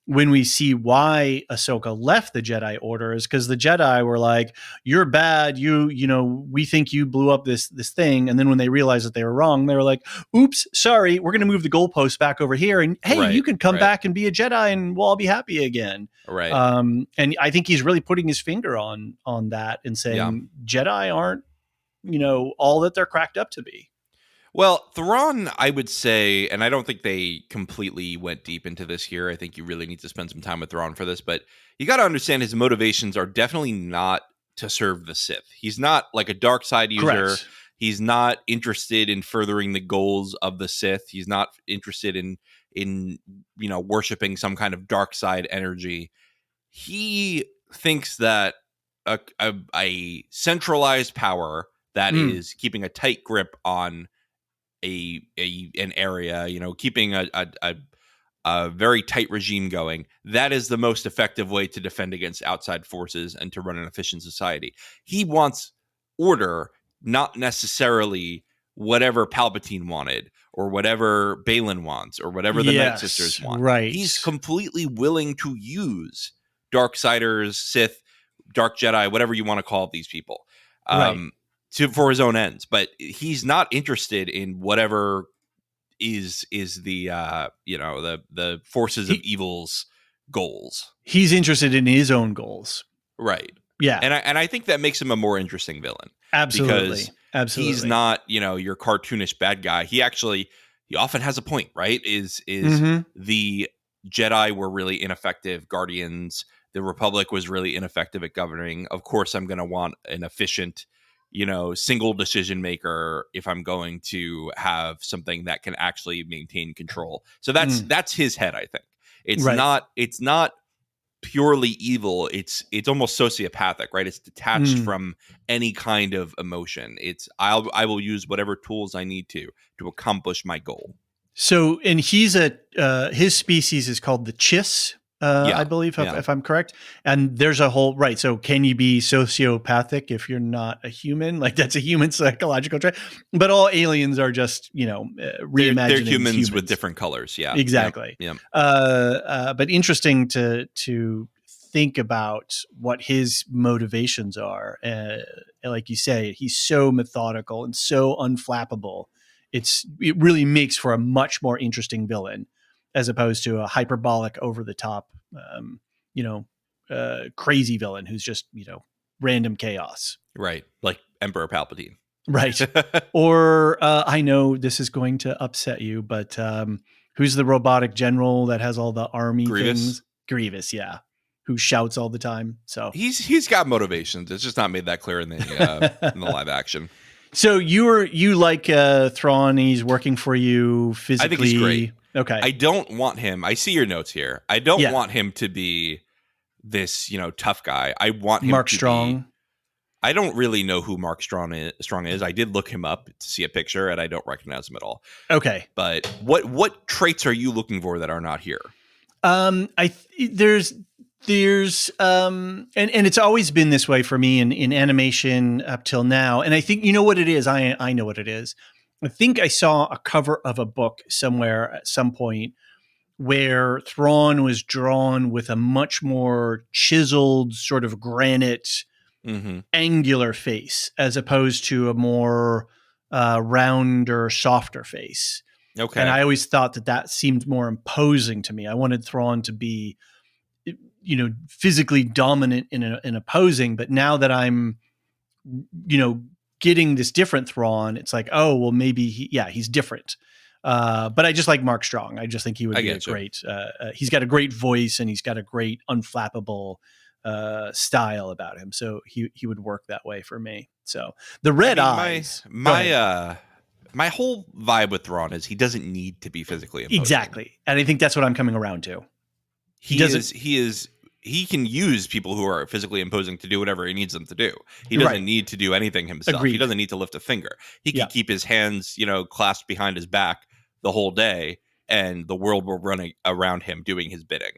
when we see why Ahsoka left the Jedi Order, is because the Jedi were like, you're bad. We think you blew up this thing. And then when they realized that they were wrong, they were like, oops, sorry, we're going to move the goalposts back over here. And hey, you can come back and be a Jedi and we'll all be happy again. Right. And I think he's really putting his finger on that and saying Jedi aren't, all that they're cracked up to be. Well, Thrawn, I would say, and I don't think they completely went deep into this here. I think you really need to spend some time with Thrawn for this, but you got to understand his motivations are definitely not to serve the Sith. He's not like a dark side user. Correct. He's not interested in furthering the goals of the Sith. He's not interested in worshiping some kind of dark side energy. He thinks that a centralized power that is keeping a tight grip on an area, keeping a very tight regime going, that is the most effective way to defend against outside forces and to run an efficient society. He wants order, not necessarily whatever Palpatine wanted or whatever Balin wants or whatever the Nightsisters want. Right. He's completely willing to use Darksiders, Sith, Dark Jedi, whatever you want to call these people. For his own ends, but he's not interested in whatever is the the forces of evil's goals. He's interested in his own goals, right? Yeah, and I think that makes him a more interesting villain. Absolutely, absolutely. He's not your cartoonish bad guy. He often has a point, right? Is the Jedi were really ineffective guardians. The Republic was really ineffective at governing. Of course, I'm going to want an efficient, single decision maker if I'm going to have something that can actually maintain control. So that's his head, I think. It's not purely evil. It's almost sociopathic, right? It's detached from any kind of emotion. It's I will use whatever tools I need to accomplish my goal. So, and he's his species is called the Chiss. I believe, if I'm correct. And there's a whole, right. So can you be sociopathic if you're not a human? Like that's a human psychological trait. But all aliens are just, reimagining. They're humans with different colors. Yeah. Exactly. Yeah. But interesting to think about what his motivations are. Like you say, he's so methodical and so unflappable. It really makes for a much more interesting villain, as opposed to a hyperbolic, over the top, crazy villain who's just, random chaos. Right. Like Emperor Palpatine. Right. Or I know this is going to upset you, but who's the robotic general that has all the army things? Grievous. Yeah. Who shouts all the time. So he's got motivations. It's just not made that clear in the live action. So you like Thrawn? He's working for you physically. I think he's great. Okay. I don't want him. I see your notes here. I don't want him to be this, tough guy. I want him Mark to Strong. be. I don't really know who Mark Strong is. I did look him up to see a picture, and I don't recognize him at all. Okay. But what traits are you looking for that are not here? There's and it's always been this way for me in animation up till now. And I think, you know what it is? I know what it is. I think I saw a cover of a book somewhere at some point where Thrawn was drawn with a much more chiseled sort of granite, angular face, as opposed to a more rounder, softer face. Okay. And I always thought that seemed more imposing to me. I wanted Thrawn to be, physically dominant in opposing, but now that I'm, getting this different Thrawn, it's like, oh, well, maybe he's different. But I just like Mark Strong. I just think he would be great. He's got a great voice and he's got a great unflappable style about him. So he would work that way for me. So the red eyes. My whole vibe with Thrawn is he doesn't need to be physically imposing. Exactly. And I think that's what I'm coming around to. He can use people who are physically imposing to do whatever he needs them to do. He doesn't need to do anything himself. Agreed. He doesn't need to lift a finger. He can keep his hands, clasped behind his back the whole day, and the world will run around him doing his bidding.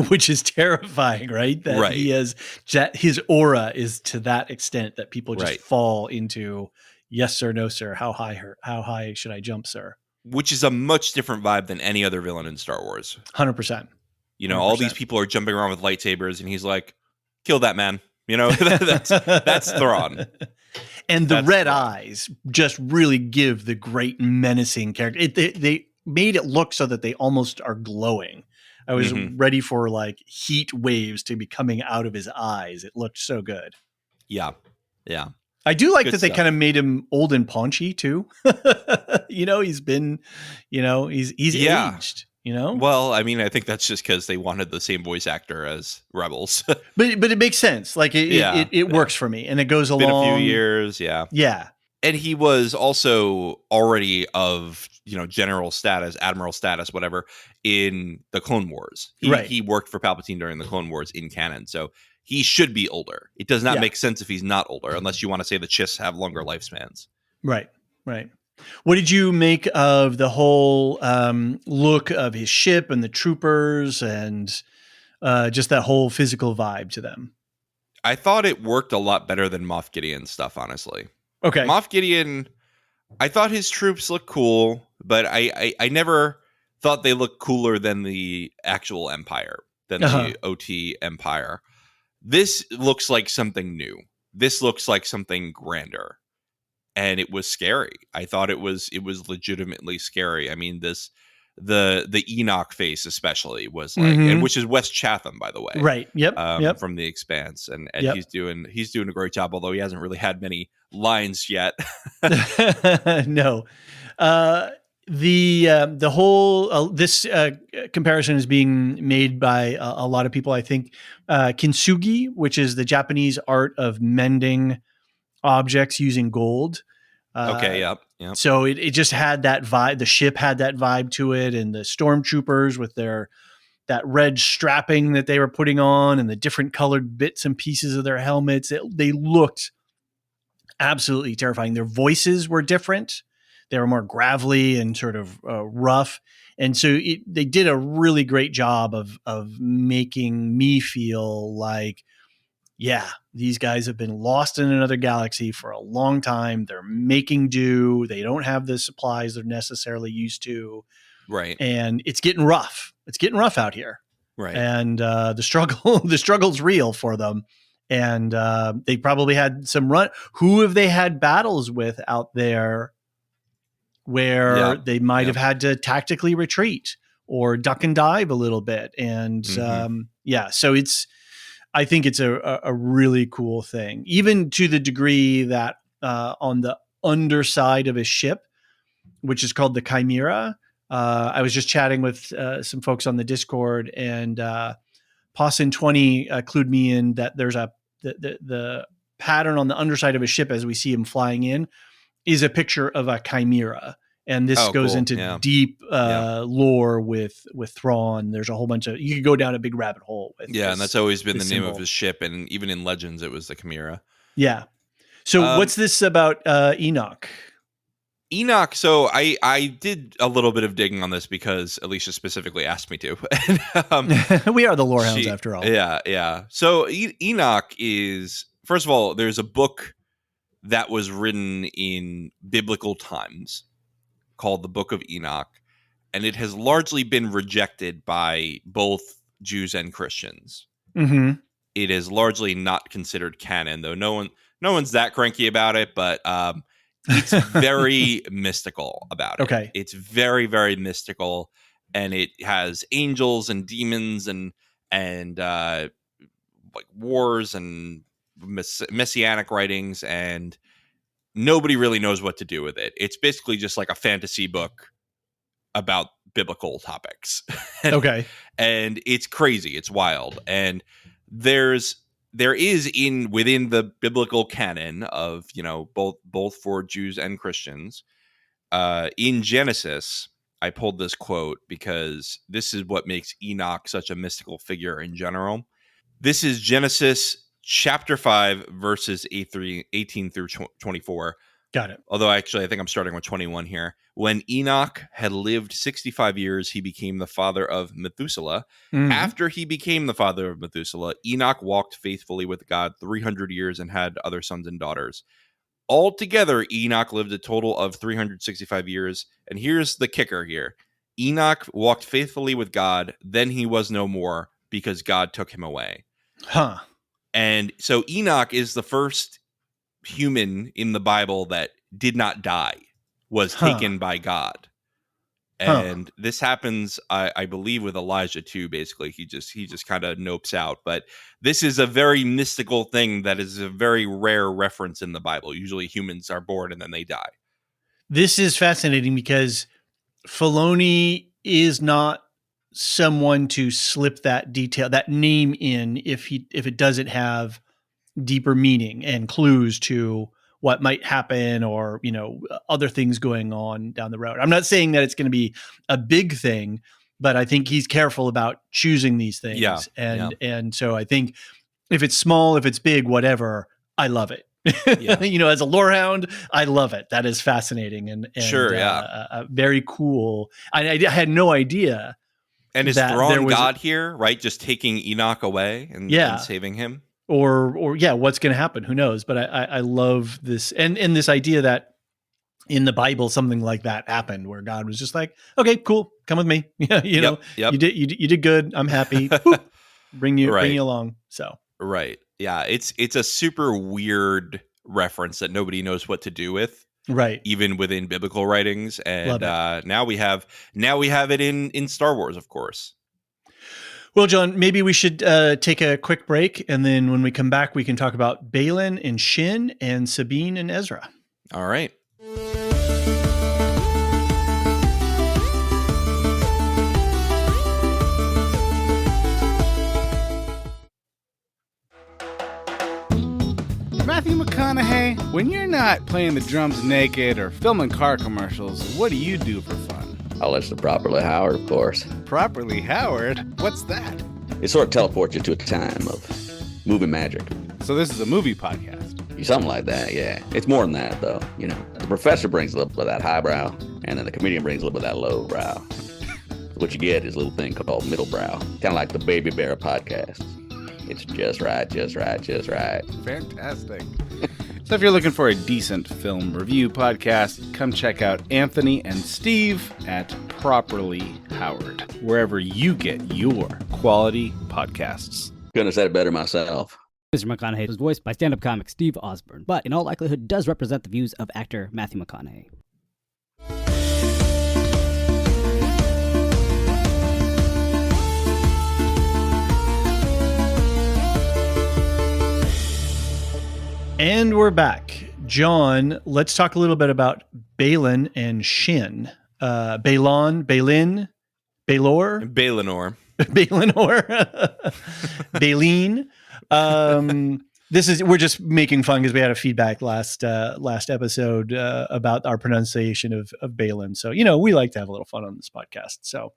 Which is terrifying, right? That he has his aura is to that extent that people just fall into, yes sir, no sir, how high should I jump, sir? Which is a much different vibe than any other villain in Star Wars. 100%. 100%. All these people are jumping around with lightsabers, and he's like, "Kill that man." That's Thrawn. And the red eyes just really give the great menacing character. They made it look so that they almost are glowing. I was ready for like heat waves to be coming out of his eyes. It looked so good. Yeah. I do like Good that they stuff. kind of made him old and paunchy too. He's been, he's aged. Well, I mean, I think that's just because they wanted the same voice actor as Rebels. but it makes sense. Like it works for me, and it goes Been along. a few years, yeah. And he was also already of general status, admiral status, whatever, in the Clone Wars. He worked for Palpatine during the Clone Wars in canon, so he should be older. It does not make sense if he's not older, unless you want to say the Chiss have longer lifespans. Right. What did you make of the whole look of his ship and the troopers and just that whole physical vibe to them? I thought it worked a lot better than Moff Gideon's stuff, honestly. Okay. Moff Gideon, I thought his troops looked cool, but I never thought they looked cooler than the actual Empire, than the OT Empire. This looks like something new. This looks like something grander. And it was scary. I thought it was legitimately scary. I mean, the Enoch face especially was like, and which is Wes Chatham, by the way, right? Yep. From The Expanse, and he's doing a great job. Although he hasn't really had many lines yet. No, the whole this comparison is being made by a lot of people. I think kintsugi, which is the Japanese art of mending objects using gold. Okay, yep. So it just had that vibe. The ship had that vibe to it, and the stormtroopers with that red strapping that they were putting on, and the different colored bits and pieces of their helmets. They looked absolutely terrifying. Their voices were different. They were more gravelly and sort of rough, and so they did a really great job of making me feel like, yeah, these guys have been lost in another galaxy for a long time. They're making do. They don't have the supplies they're necessarily used to. Right. And it's getting rough. It's getting rough out here. Right. And the struggle's real for them. And they probably had some run. Who have they had battles with out there where they might have had to tactically retreat or duck and dive a little bit? And so I think it's a really cool thing, even to the degree that on the underside of his ship, which is called the Chimera, I was just chatting with some folks on the Discord, and Possin20 clued me in that there's the pattern on the underside of his ship as we see him flying in is a picture of a Chimera. And this goes into deep lore with Thrawn. There's a whole bunch of, you could go down a big rabbit hole with and that's always been the name of his ship, and even in Legends it was the Chimera. Yeah. So what's this about Enoch? Enoch, so I did a little bit of digging on this because Elysia specifically asked me to. We are the Lorehounds after all. Yeah. So Enoch is, first of all, there's a book that was written in biblical times called the Book of Enoch, and it has largely been rejected by both Jews and Christians. Mm-hmm. It is largely not considered canon, though no one's that cranky about it, but it's very mystical about it. Okay. It's very, very mystical, and it has angels and demons and like wars and messianic writings, and nobody really knows what to do with it. It's basically just like a fantasy book about biblical topics. Okay. And it's crazy. It's wild. And there is within the biblical canon of, both for Jews and Christians, in Genesis, I pulled this quote because this is what makes Enoch such a mystical figure in general. This is Genesis chapter 5, verses 18 through 24. Got it. Although actually, I think I'm starting with 21 here. When Enoch had lived 65 years, he became the father of Methuselah. Mm-hmm. After he became the father of Methuselah, Enoch walked faithfully with God 300 years and had other sons and daughters. Altogether, Enoch lived a total of 365 years. And here's the kicker here. Enoch walked faithfully with God, then he was no more because God took him away. Huh. And so Enoch is the first human in the Bible that did not die, was taken by God. And this happens, I believe, with Elijah too. Basically, he just kind of nopes out. But this is a very mystical thing that is a very rare reference in the Bible. Usually, humans are born and then they die. This is fascinating because Filoni is not someone to slip that detail, that name in if it doesn't have deeper meaning and clues to what might happen or, other things going on down the road. I'm not saying that it's going to be a big thing, but I think he's careful about choosing these things. Yeah, and so I think if it's small, if it's big, whatever, I love it. Yeah. As a lorehound, I love it. That is fascinating and sure, yeah, very cool. I had no idea. And is Thrawn God here, right? Just taking Enoch away and saving him. Or what's going to happen? Who knows? But I love this and this idea that in the Bible something like that happened, where God was just like, "Okay, cool, come with me." You did good. I'm happy. Bring you along. So right, yeah, it's a super weird reference that nobody knows what to do with. Right, even within biblical writings, and now we have it in Star Wars, of course. Well, John, maybe we should take a quick break, and then when we come back, we can talk about Baylan and Shin and Sabine and Ezra. All right. Matthew McConaughey, when you're not playing the drums naked or filming car commercials, what do you do for fun? I'll listen to Properly Howard, of course. Properly Howard? What's that? It sort of teleports you to a time of movie magic. So this is a movie podcast? Something like that, yeah. It's more than that, though. The professor brings a little bit of that highbrow, and then the comedian brings a little bit of that lowbrow. So what you get is a little thing called middlebrow, kind of like the Baby Bear podcast. It's just right, just right, just right. Fantastic. So if you're looking for a decent film review podcast, come check out Anthony and Steve at Properly Howard, wherever you get your quality podcasts. Couldn't have said it better myself. Mr. McConaughey was voiced by stand-up comic Steve Osborne, but in all likelihood does represent the views of actor Matthew McConaughey. And we're back. John, let's talk a little bit about Baylan and Shin. Baelor? Baelenor. Baleen. We're just making fun because we had a feedback last episode about our pronunciation of Baylan. So, we like to have a little fun on this podcast. So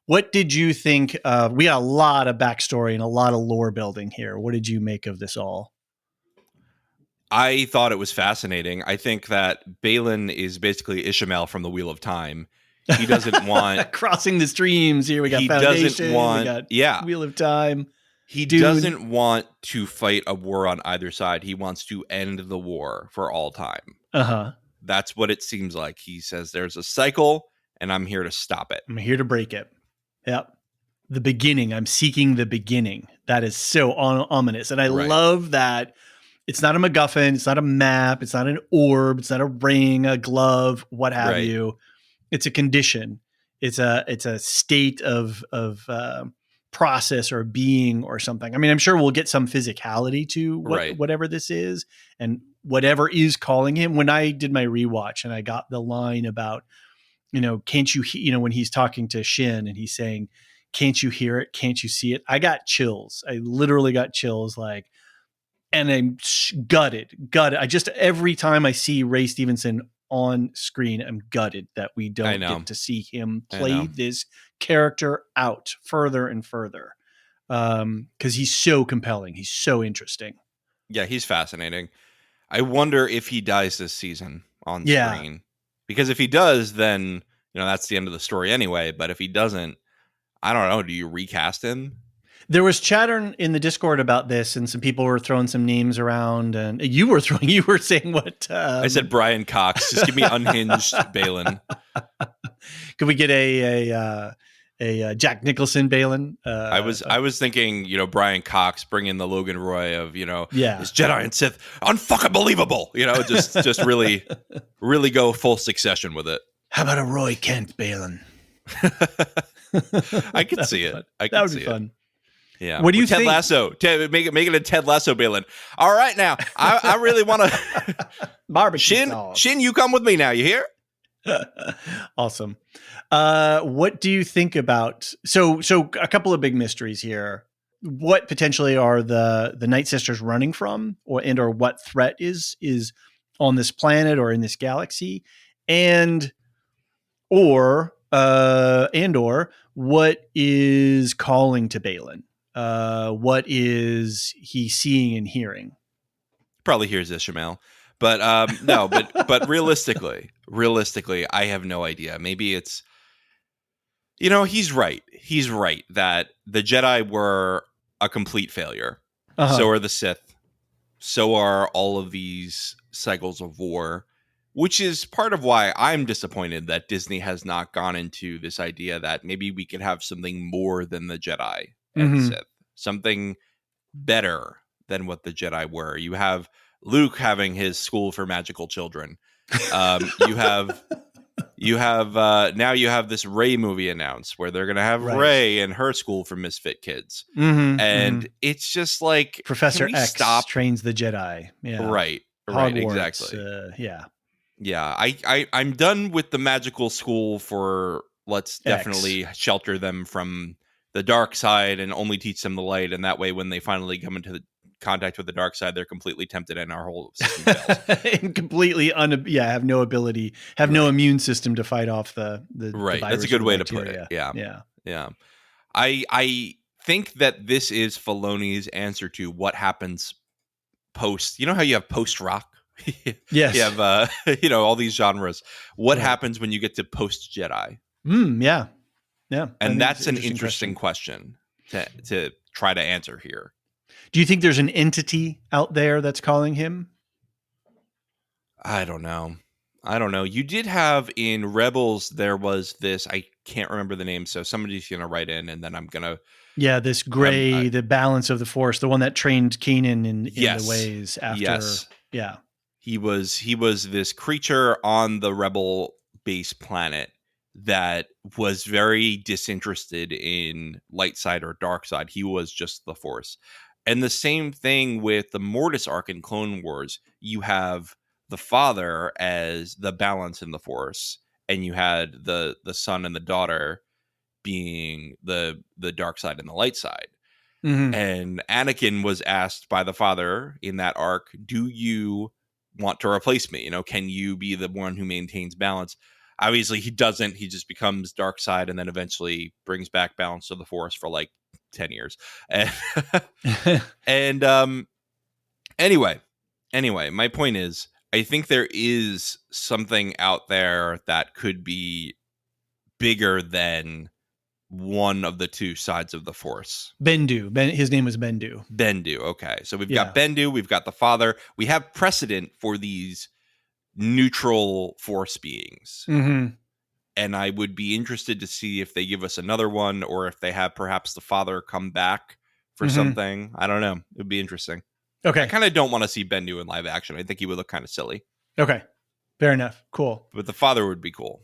what did you think? We got a lot of backstory and a lot of lore building here. What did you make of this all? I thought it was fascinating. I think that Baylan is basically Ishmael from the Wheel of Time. He doesn't want crossing the streams here. We got Foundation. We got Wheel of Time. He doesn't want to fight a war on either side. He wants to end the war for all time. That's what it seems like. He says there's a cycle, and I'm here to stop it. I'm here to break it. Yep. The beginning. I'm seeking the beginning. That is so ominous, and I love that. It's not a MacGuffin. It's not a map. It's not an orb. It's not a ring, a glove, what have you. It's a condition. It's a state of process or being or something. I mean, I'm sure we'll get some physicality to whatever this is and whatever is calling him. When I did my rewatch and I got the line about, can't you, when he's talking to Shin and he's saying, can't you hear it? Can't you see it? I got chills. I literally got chills and I'm gutted. I just, every time I see Ray Stevenson on screen, I'm gutted that we don't get to see him play this character out further and further. Because he's so compelling. He's so interesting. Yeah, he's fascinating. I wonder if he dies this season on screen. Because if he does, then, that's the end of the story anyway. But if he doesn't, I don't know. Do you recast him? There was chatter in the Discord about this, and some people were throwing some names around. And you were saying what? I said Brian Cox. Just give me unhinged Baylan. Could we get a Jack Nicholson Baylan? I was thinking, Brian Cox, bring in the Logan Roy of, is Jedi and Sith unfucking believable? Just really, really go full Succession with it. How about a Roy Kent Baylan? I could see it. That would be fun. Yeah. What do you Ted think? Lasso. Make it a Ted Lasso Balin. All right, now I really want to. Barbecue sauce. Shin, you come with me now. You hear? Awesome. What do you think about? So a couple of big mysteries here. What potentially are the Nightsisters running from, or what threat is on this planet or in this galaxy, or what is calling to Balin? What is he seeing and hearing? Probably hears Ishmael, but no, but realistically, I have no idea. Maybe it's, he's right. He's right that the Jedi were a complete failure. So are the Sith. So are all of these cycles of war, which is part of why I'm disappointed that Disney has not gone into this idea that maybe we could have something more than the Jedi and the Sith, something better than what the Jedi were. You have Luke having his school for magical children. You have now you have this Rey movie announced where they're going to have Rey and her school for misfit kids. And it's just like Professor X trains the Jedi. Yeah. Right. Hogwarts, Exactly. Yeah. I'm done with the magical school for let's definitely shelter them from the dark side and only teach them the light. And that way, when they finally come into the contact with the dark side, they're completely tempted and our whole system fails. And completely have no ability, no immune system to fight off the right. The That's a good way to put it. Yeah. I think that this is Filoni's answer to what happens post. You know how you have post rock? Yes. You have all these genres. What happens when you get to post Jedi? Yeah. And that's an interesting question to try to answer here. Do you think there's an entity out there that's calling him? I don't know. You did have in Rebels, there was this, I can't remember the name, so somebody's going to write in and then I'm going to. Yeah, this gray, the balance of the Force, the one that trained Kanan in the ways after. Yes. Yeah. He was this creature on the Rebel base planet that was very disinterested in light side or dark side. He was just the Force. And the same thing with the Mortis arc in Clone Wars. You have the father as the balance in the Force, and you had the son and the daughter being the dark side and the light side. And Anakin was asked by the father in that arc, do you want to replace me? Can you be the one who maintains balance? Obviously, he doesn't. He just becomes dark side and then eventually brings back balance to the Force for like 10 years. And anyway, my point is, I think there is something out there that could be bigger than one of the two sides of the Force. Bendu. His name was Bendu. Bendu. Okay. So we've got Bendu, we've got the father. We have precedent for these neutral Force beings. And I would be interested to see if they give us another one or if they have perhaps the father come back for something. I don't know. It would be interesting. Okay. I kind of don't want to see Bendu in live action. I think he would look kind of silly. Okay. Fair enough. Cool. But the father would be cool.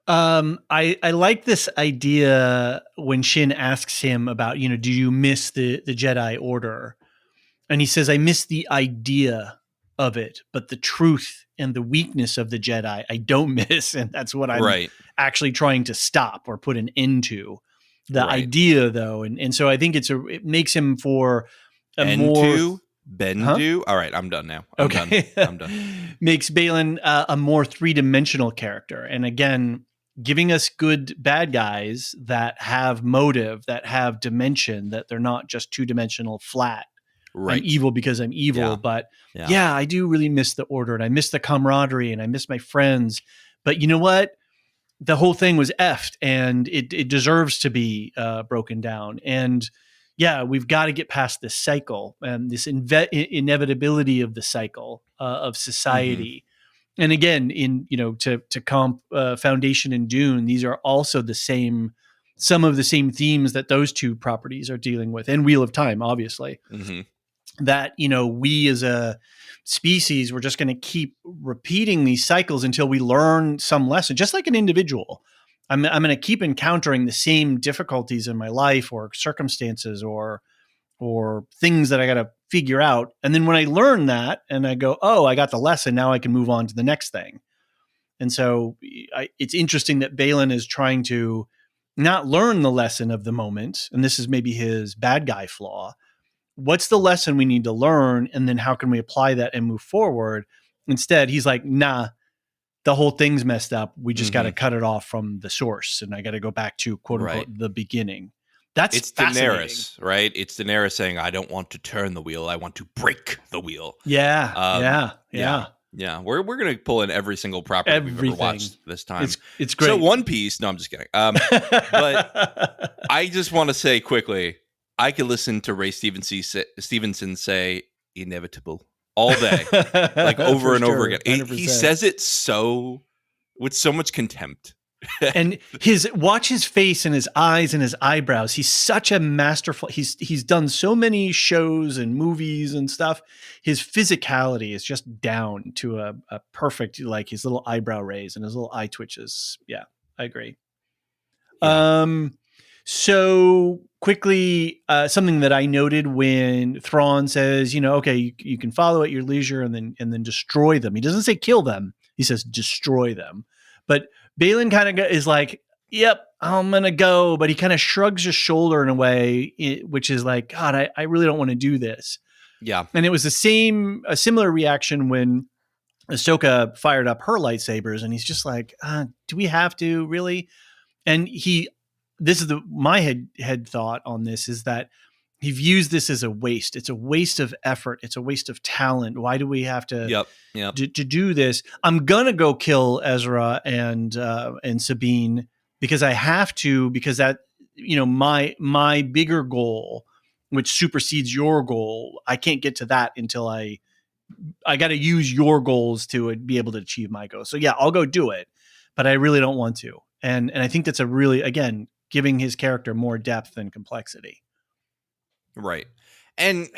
I like this idea when Shin asks him about, do you miss the Jedi Order? And he says, I miss the idea of it, but the truth and the weakness of the Jedi, I don't miss. And that's what I'm actually trying to stop or put an end to. The idea, though. And so I think it makes him for a more... Bendu? Huh? All right, I'm done now. I'm done. Makes Balin a more three-dimensional character. And again, giving us good bad guys that have motive, that have dimension, that they're not just two-dimensional flat. Right. I'm evil because I'm evil, but I do really miss the Order, and I miss the camaraderie, and I miss my friends. But you know what? The whole thing was effed, and it deserves to be broken down. And we've got to get past this cycle and this inevitability of the cycle of society. And again, to comp Foundation and Dune, these are also some of the same themes that those two properties are dealing with, and Wheel of Time, obviously. That, we as a species, we're just going to keep repeating these cycles until we learn some lesson, just like an individual. I'm going to keep encountering the same difficulties in my life or circumstances or things that I got to figure out. And then when I learn that and I go, oh, I got the lesson, now I can move on to the next thing. And so it's interesting that Baylan is trying to not learn the lesson of the moment. And this is maybe his bad guy flaw. What's the lesson we need to learn? And then how can we apply that and move forward? Instead, he's like, nah, the whole thing's messed up. We just got to cut it off from the source. And I got to go back to quote unquote the beginning. It's Daenerys, right? It's Daenerys saying, I don't want to turn the wheel. I want to break the wheel. Yeah. We're going to pull in every single property we've ever watched this time. It's great. So One Piece, no, I'm just kidding. But I just want to say quickly, I could listen to Ray Stevenson say inevitable all day, like over and over again. 100%. He says it with so much contempt. And watch his face and his eyes and his eyebrows. He's such a masterful. He's done so many shows and movies and stuff. His physicality is just down to a perfect, like his little eyebrow raise and his little eye twitches. Yeah, I agree. Yeah. So quickly, something that I noted when Thrawn says, okay, you can follow at your leisure and then destroy them. He doesn't say kill them. He says destroy them. But Baylan kind of is like, yep, I'm going to go. But he kind of shrugs his shoulder in a way, which is like, God, I really don't want to do this. Yeah. And it was a similar reaction when Ahsoka fired up her lightsabers. And he's just like, do we have to really? And this is my head thought on this is that he views this as a waste. It's a waste of effort. It's a waste of talent. Why do we have to to do this? I'm gonna go kill Ezra and Sabine because I have to, because that my bigger goal, which supersedes your goal, I can't get to that until I got to use your goals to be able to achieve my goals. So yeah, I'll go do it, but I really don't want to. And I think that's a really, again, giving his character more depth and complexity. Right. And,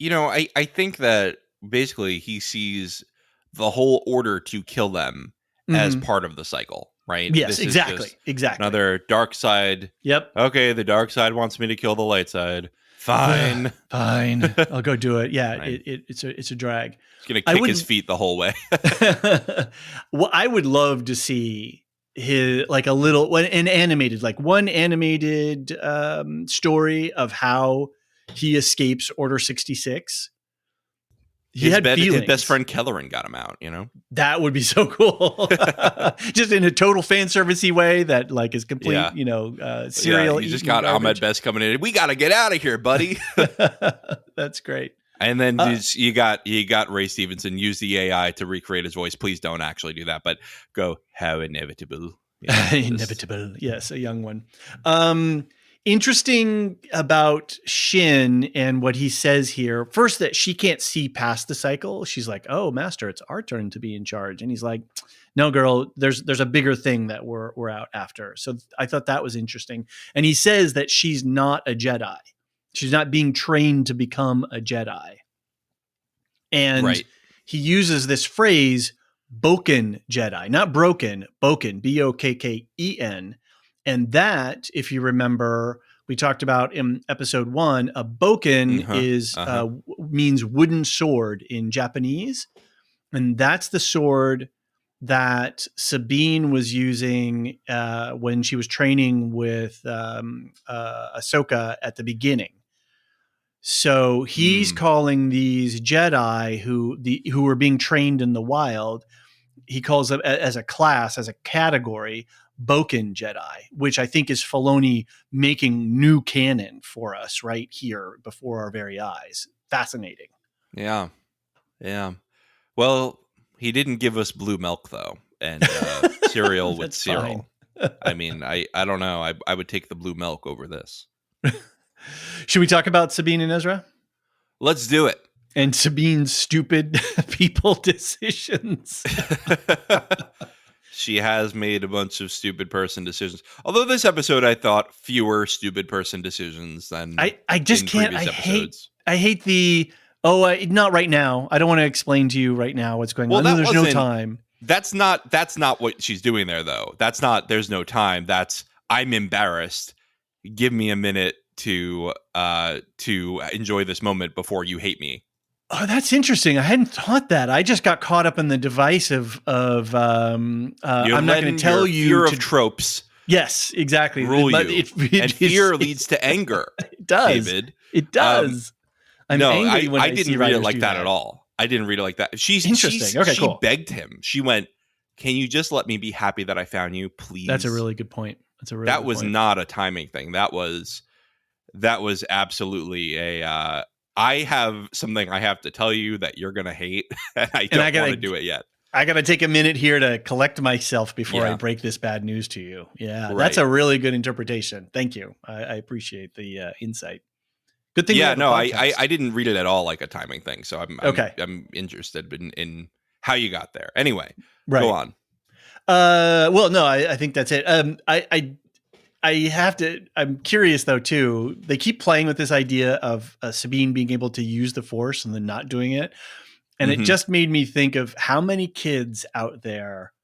I think that basically he sees the whole order to kill them as part of the cycle, right? Yes, this exactly. Is another dark side. Yep. Okay, the dark side wants me to kill the light side. Fine. Fine. I'll go do it. Yeah, it's a drag. He's going to kick his feet the whole way. Well, I would love to see one animated story of how he escapes Order 66. His best friend Kelleran got him out, That would be so cool. Just in a total fan servicey way that like is complete, serial. You just got Ahmed Best coming in. We got to get out of here, buddy. That's great. And then you got Ray Stevenson use the AI to recreate his voice. Please don't actually do that, but go, how inevitable. Inevitable. Yes, a young one. Interesting about Shin and what he says here. First, that she can't see past the cycle. She's like, oh, Master, it's our turn to be in charge. And he's like, no, girl, there's a bigger thing that we're out after. So I thought that was interesting. And he says that she's not a Jedi. She's not being trained to become a Jedi. And he uses this phrase, Boken Jedi, not broken, Boken, Bokken. And that, if you remember, we talked about in episode 1, a Boken means wooden sword in Japanese. And that's the sword that Sabine was using when she was training with Ahsoka at the beginning. So he's calling these Jedi who were being trained in the wild, he calls them as a class, as a category, Boken Jedi, which I think is Filoni making new canon for us right here before our very eyes. Fascinating. Yeah. Yeah. Well, he didn't give us blue milk, though, and cereal with cereal. I mean, I don't know. I would take the blue milk over this. Should we talk about Sabine and Ezra? Let's do it. And Sabine's stupid people decisions. She has made a bunch of stupid person decisions. Although this episode, I thought fewer stupid person decisions than I just can't. I hate the not right now. I don't want to explain to you right now what's going on. There's no time. That's not what she's doing there, though. That's not. There's no time. That's I'm embarrassed. Give me a minute to enjoy this moment before you hate me. Oh, that's interesting. I hadn't thought that. I just got caught up in the device of I'm not going to tell you fear of tropes. Yes, exactly. Rule you. And fear leads to anger. It does. David. It does. I'm angry when I didn't read it like that at all. I didn't read it like that. Interesting. Okay, cool. She begged him. She went, "Can you just let me be happy that I found you, please?" That's a really good point. That was not a timing thing. That was absolutely a. I have something I have to tell you that you're gonna hate, and I don't want to do it yet. I got to take a minute here to collect myself before I break this bad news to you. Yeah, right. That's a really good interpretation. Thank you. I appreciate the insight. Good thing. Yeah, no, I didn't read it at all like a timing thing. So I'm interested in how you got there. Anyway, go on. Well, no, I think that's it. I have to. I'm curious though too. They keep playing with this idea of Sabine being able to use the Force and then not doing it. And it just made me think of how many kids out there,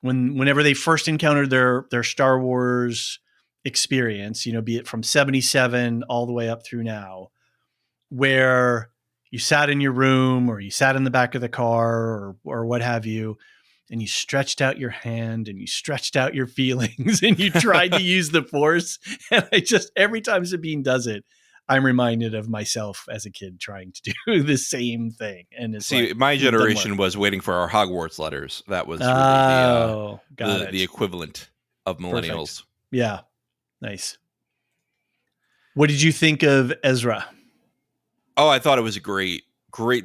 whenever they first encountered their Star Wars experience, be it from 77 all the way up through now, where you sat in your room or you sat in the back of the car or what have you, and you stretched out your hand and you stretched out your feelings and you tried to use the Force. And every time Sabine does it, I'm reminded of myself as a kid trying to do the same thing. And it's my generation was waiting for our Hogwarts letters. That was really the equivalent of millennials. Perfect. Yeah. Nice. What did you think of Ezra? Oh, I thought it was a great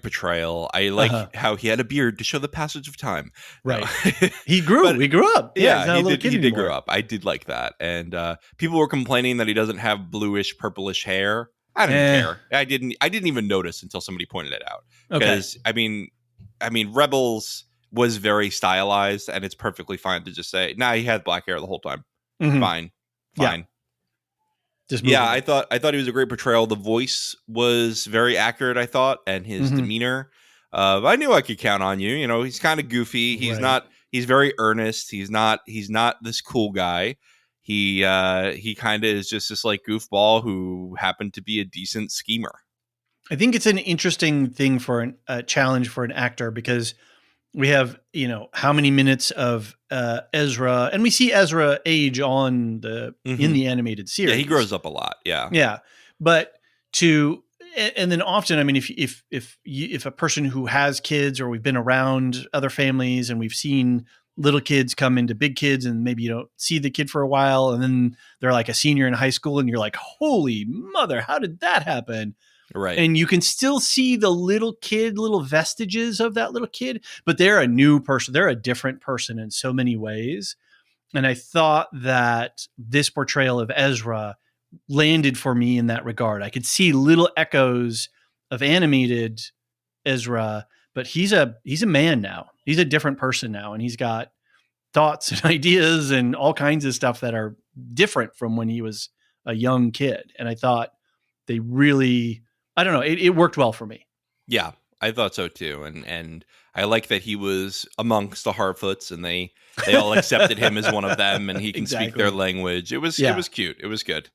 portrayal. I like how he had a beard to show the passage of time. Right. He grew up. Yeah, he did grow up. I did like that. And people were complaining that he doesn't have bluish, purplish hair. I didn't care. I didn't even notice until somebody pointed it out. Because I mean, Rebels was very stylized, and it's perfectly fine to just say, "Nah, he had black hair the whole time." Mm-hmm. Fine. Yeah. I thought he was a great portrayal. The voice was very accurate, I thought, and his demeanor. I knew I could count on you. He's kind of goofy. He's not. He's very earnest. He's not this cool guy. He kind of is just this like goofball who happened to be a decent schemer. I think it's an interesting thing for a challenge for an actor because we have, how many minutes of Ezra, and we see Ezra age on in the animated series. Yeah, he grows up a lot. Yeah. Yeah. But and then often, I mean, if a person who has kids or we've been around other families and we've seen little kids come into big kids and maybe you don't see the kid for a while and then they're like a senior in high school and you're like, holy mother, how did that happen? Right. And you can still see the little vestiges of that little kid, but they're a new person. They're a different person in so many ways. And I thought that this portrayal of Ezra landed for me in that regard. I could see little echoes of animated Ezra, but he's a man now. He's a different person now. And he's got thoughts and ideas and all kinds of stuff that are different from when he was a young kid. And I thought they really, I don't know, it worked well for me. Yeah, I thought so too. And I like that he was amongst the Harfoots and they all accepted him as one of them and he can speak their language. It was cute. It was good.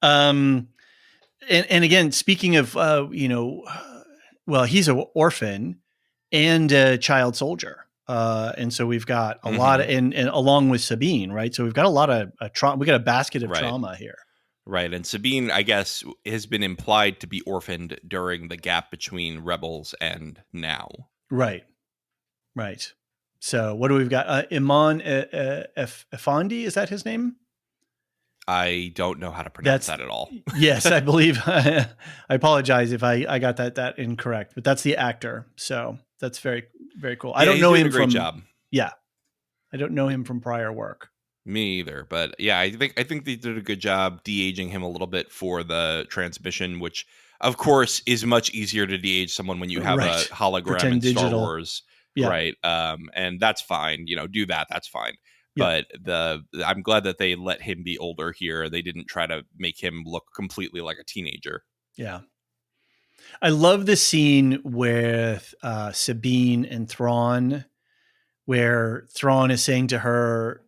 And again, speaking of, well, he's an orphan and a child soldier. And so we've got a lot of, and along with Sabine, right? So we've got a lot of trauma. We got a basket of trauma here. Right. And Sabine, I guess, has been implied to be orphaned during the gap between Rebels and now. Right. Right. So what do we've got? Iman Effendi, is that his name? I don't know how to pronounce that at all. Yes, I believe. I apologize if I got that incorrect, but that's the actor. So that's very, very cool. I don't know him from. Great job. Yeah, I don't know him from prior work. Me either, but yeah, I think they did a good job de-aging him a little bit for the transmission, which of course is much easier to de-age someone when you have a hologram Pretend in Star digital. Wars, right? And that's fine. Do that. That's fine. Yeah. But I'm glad that they let him be older here. They didn't try to make him look completely like a teenager. Yeah. I love the scene with Sabine and Thrawn where Thrawn is saying to her,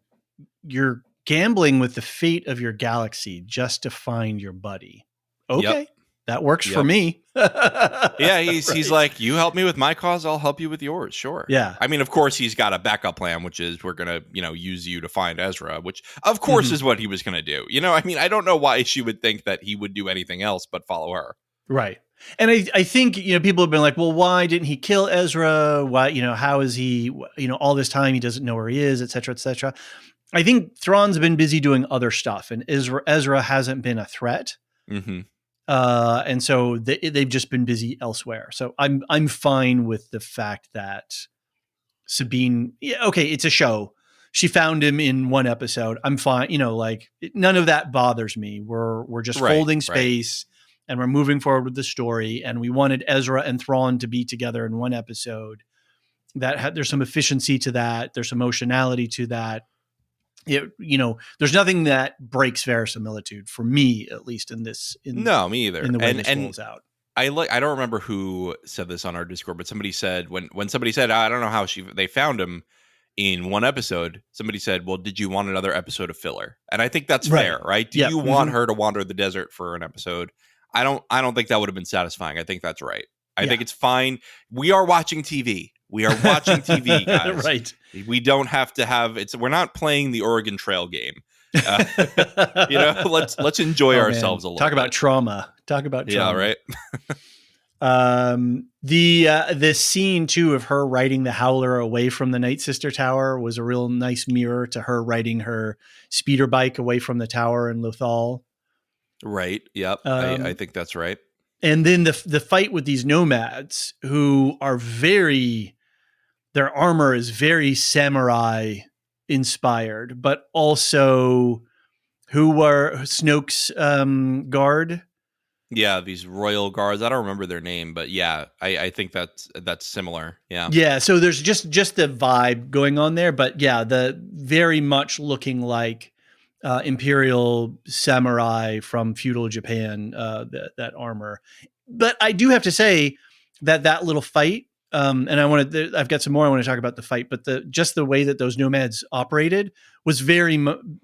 "You're gambling with the fate of your galaxy just to find your buddy." Okay, that works for me. Yeah, he's like, you help me with my cause, I'll help you with yours. Sure. Yeah. I mean, of course, he's got a backup plan, which is we're gonna, use you to find Ezra, which of course is what he was gonna do. I mean, I don't know why she would think that he would do anything else but follow her. Right. And I think, people have been like, well, why didn't he kill Ezra? Why, how is he, all this time he doesn't know where he is, et cetera, et cetera. I think Thrawn's been busy doing other stuff, and Ezra hasn't been a threat. Mm-hmm. And so they've just been busy elsewhere. So I'm fine with the fact that Sabine, it's a show. She found him in one episode. I'm fine. None of that bothers me. We're just holding space and we're moving forward with the story. And we wanted Ezra and Thrawn to be together in one episode. There's some efficiency to that. There's emotionality to that. There's nothing that breaks verisimilitude for me, at least no, me either. In the way this rolls out. I don't remember who said this on our Discord, but somebody said when somebody said, I don't know how they found him in one episode, somebody said, well, did you want another episode of filler? And I think that's fair, right? Do you want her to wander the desert for an episode? I don't think that would have been satisfying. I think that's right. I think it's fine. We are watching TV. We are watching TV, guys. Right. We don't have to we're not playing the Oregon Trail game. Let's enjoy ourselves a little bit. Talk about trauma. Yeah, right. The scene too of her riding the Howler away from the Nightsister Tower was a real nice mirror to her riding her speeder bike away from the tower in Lothal. Right. Yep. I think that's right. And then the fight with these nomads who are their armor is very samurai inspired, but also who were Snoke's guard. Yeah, these royal guards. I don't remember their name, but yeah, I think that's similar. Yeah. Yeah. So there's just the vibe going on there, but yeah, the very much looking like Imperial samurai from feudal Japan, that armor. But I do have to say that little fight, and I've got some more I want to talk about the fight, but just the way that those nomads operated was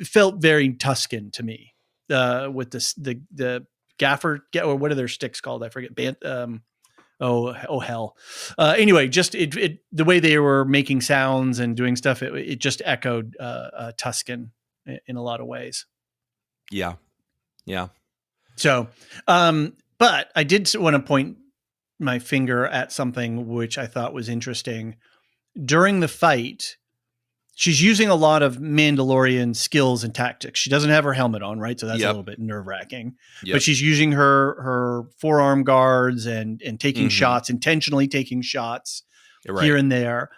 felt very Tuscan to me, with the gaffer, or what are their sticks called? I forget. Oh hell. Anyway, just the way they were making sounds and doing stuff, it just echoed Tuscan in a lot of ways. Yeah. Yeah. So, but I did want to point my finger at something which I thought was interesting. During the fight, she's using a lot of Mandalorian skills and tactics. She doesn't have her helmet on, right? So that's a little bit nerve-wracking. Yep. But she's using her forearm guards and taking shots, intentionally taking shots here and there.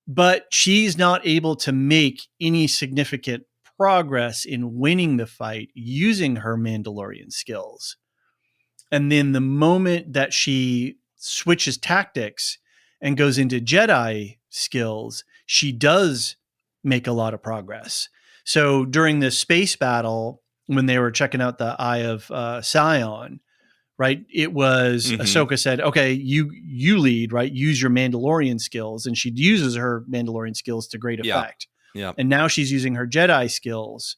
But she's not able to make any significant progress in winning the fight using her Mandalorian skills. And then the moment that she switches tactics and goes into Jedi skills, she does make a lot of progress. So during the space battle, when they were checking out the Eye of Sion, right, it was Ahsoka said, okay, you lead, right? Use your Mandalorian skills. And she uses her Mandalorian skills to great effect. Yeah. And now she's using her Jedi skills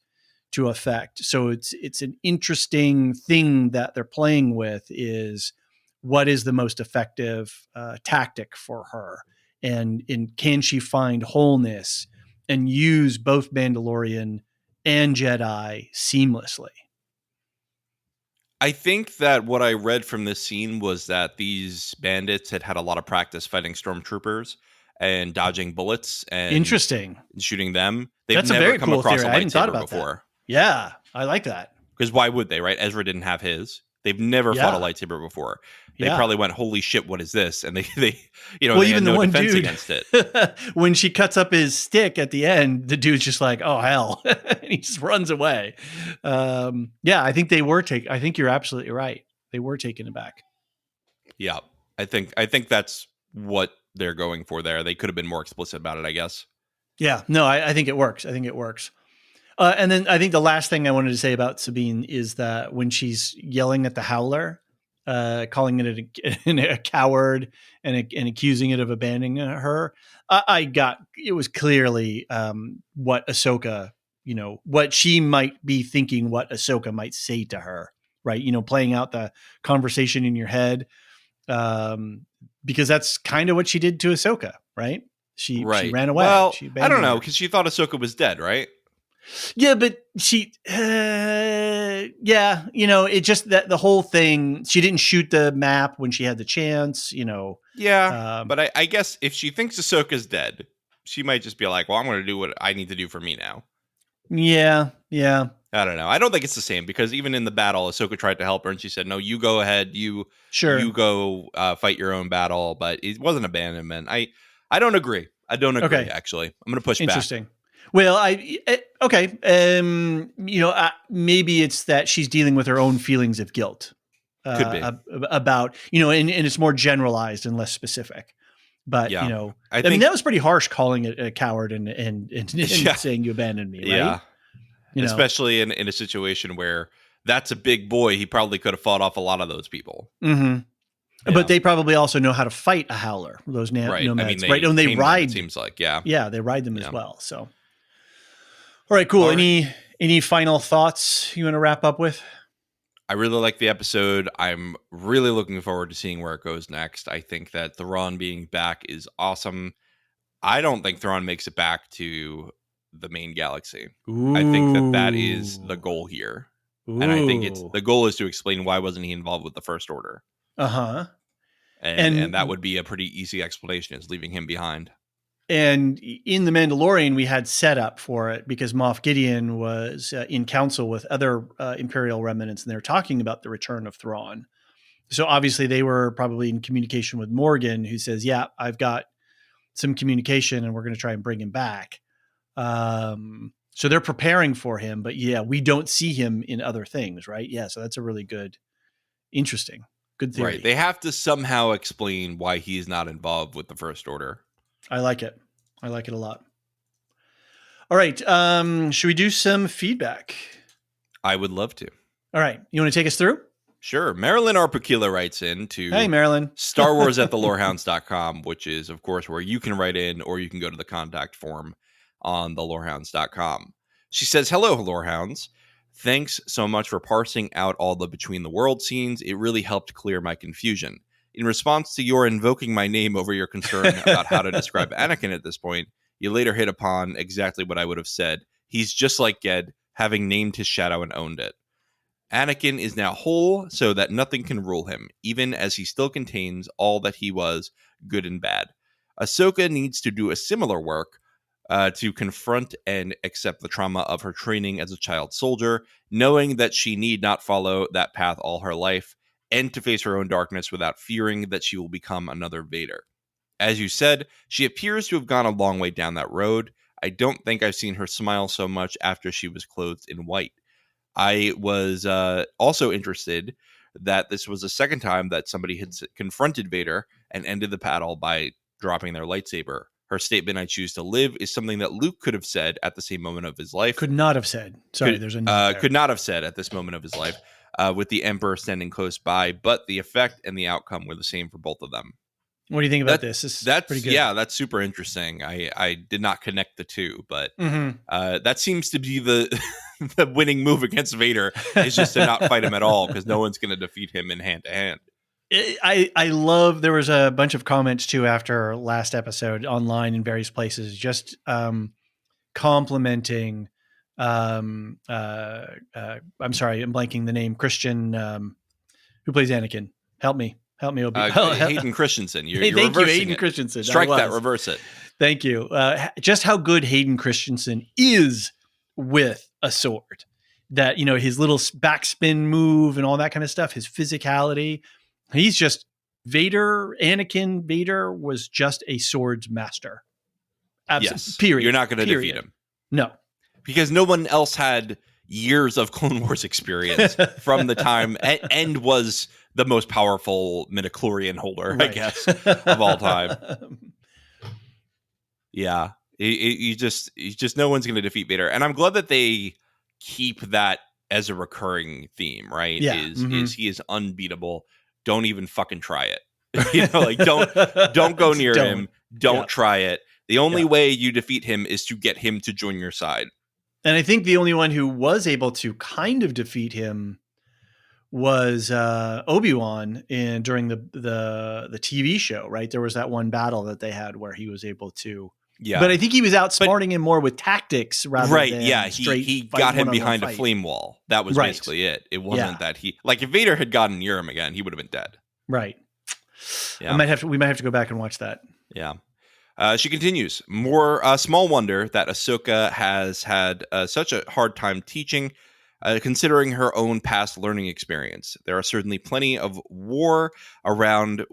to effect. So it's an interesting thing that they're playing with, is what is the most effective tactic for her, and can she find wholeness and use both Mandalorian and Jedi seamlessly? I think that what I read from this scene was that these bandits had a lot of practice fighting stormtroopers and dodging bullets and interesting shooting them. That's never a very come cool across theory. a I hadn't thought lightsaber about before. That. Yeah, I like that. Because why would they, right? Ezra didn't have his. They've never fought a lightsaber before. They probably went, holy shit, what is this? And they well, they even had no the one defense dude against it. When she cuts up his stick at the end, the dude's just like, oh hell. And he just runs away. Yeah, I think I think you're absolutely right. They were taken aback. Yeah. I think that's what they're going for there. They could have been more explicit about it, I guess. Yeah, no, I think it works. And then I think the last thing I wanted to say about Sabine is that when she's yelling at the Howler, calling it a coward and accusing it of abandoning her. It was clearly what Ahsoka, what she might be thinking, what Ahsoka might say to her, right? Playing out the conversation in your head, because that's kind of what she did to Ahsoka, right? She ran away. Well, she I don't know, her. because she thought Ahsoka was dead, right? Yeah, but she, it just that the whole thing, she didn't shoot the map when she had the chance, Yeah, but I guess if she thinks Ahsoka's dead, she might just be like, well, I'm going to do what I need to do for me now. Yeah. I don't know. I don't think it's the same, because even in the battle, Ahsoka tried to help her and she said, no, you go ahead. You go fight your own battle. But it wasn't abandonment. I don't agree. Okay. Actually. I'm going to push back. Interesting. Well, okay. Maybe it's that she's dealing with her own feelings of guilt. Could be. About, and it's more generalized and less specific. But, yeah. I mean, that was pretty harsh, calling it a coward and saying you abandoned me, right? Yeah. Especially in a situation where that's a big boy. He probably could have fought off a lot of those people. Mm-hmm. Yeah. But they probably also know how to fight a howler, those right. nomads, I mean, right? And they ride. Them, it seems like, yeah. Yeah, they ride them as well. So, all right, cool. Any final thoughts you want to wrap up with? I really like the episode. I'm really looking forward to seeing where it goes next. I think that Thrawn being back is awesome. I don't think Thrawn makes it back to the main galaxy. Ooh. I think that is the goal here. Ooh. And I think the goal is to explain why wasn't he involved with the First Order. Uh-huh. And that would be a pretty easy explanation, is leaving him behind. And in The Mandalorian, we had set up for it because Moff Gideon was in council with other Imperial remnants, and they were talking about the return of Thrawn. So obviously they were probably in communication with Morgan, who says, yeah, I've got some communication and we're going to try and bring him back. So they're preparing for him, but yeah, we don't see him in other things, right? Yeah. So that's a really good theory. Right. They have to somehow explain why he's not involved with the First Order. I like it. I like it a lot. All right. Should we do some feedback? I would love to. All right. You want to take us through? Sure. Marilyn Arpakila writes in to Hey, Marilyn. Star Wars at thelorehounds.com, which is, of course, where you can write in, or you can go to the contact form on thelorehounds.com. She says, hello, Lorehounds. Thanks so much for parsing out all the Between the World scenes. It really helped clear my confusion. In response to your invoking my name over your concern about how to describe Anakin at this point, you later hit upon exactly what I would have said. He's just like Ged, having named his shadow and owned it. Anakin is now whole, so that nothing can rule him, even as he still contains all that he was, good and bad. Ahsoka needs to do a similar work to confront and accept the trauma of her training as a child soldier, knowing that she need not follow that path all her life, and to face her own darkness without fearing that she will become another Vader. As you said, she appears to have gone a long way down that road. I don't think I've seen her smile so much after she was clothed in white. I was also interested that this was the second time that somebody had confronted Vader and ended the battle by dropping their lightsaber. Her statement, I choose to live, is something that Luke could have said at the same moment of his life. Could not have said. Sorry, there's a could not have said at this moment of his life, with the Emperor standing close by, but the effect and the outcome were the same for both of them. What do you think about this? That's pretty good. Yeah, that's super interesting. I did not connect the two, but that seems to be the the winning move against Vader, is just to not fight him at all, because no one's going to defeat him in hand to hand. I love, there was a bunch of comments too after last episode online in various places, just complimenting I'm sorry, I'm blanking the name, Christian who plays Anakin. Help me, Obi. Hayden Christensen. Thank you, Hayden Christensen. Strike that, reverse it. Thank you. Just how good Hayden Christensen is with a sword. That, his little backspin move and all that kind of stuff, his physicality. He's just Anakin Vader was just a swords master. Absolutely. Yes. Period. You're not going to defeat him. No. Because no one else had years of Clone Wars experience from the time and was the most powerful midichlorian holder, right, I guess, of all time. Yeah. You just no one's going to defeat Vader. And I'm glad that they keep that as a recurring theme, right? Yeah. Is he is unbeatable. don't even fucking try it. Like don't go near him. Don't try it. The only way you defeat him is to get him to join your side. And I think the only one who was able to kind of defeat him was Obi-Wan during the TV show, right? There was that one battle that they had where he was able to. Yeah, but I think he was outsmarting him more with tactics rather than he got him behind a flame wall. That was basically it. It wasn't that he if Vader had gotten near him again, he would have been dead. Right. Yeah. We might have to go back and watch that. Yeah. She continues. More small wonder that Ahsoka has had such a hard time teaching, considering her own past learning experience. There are certainly plenty of war around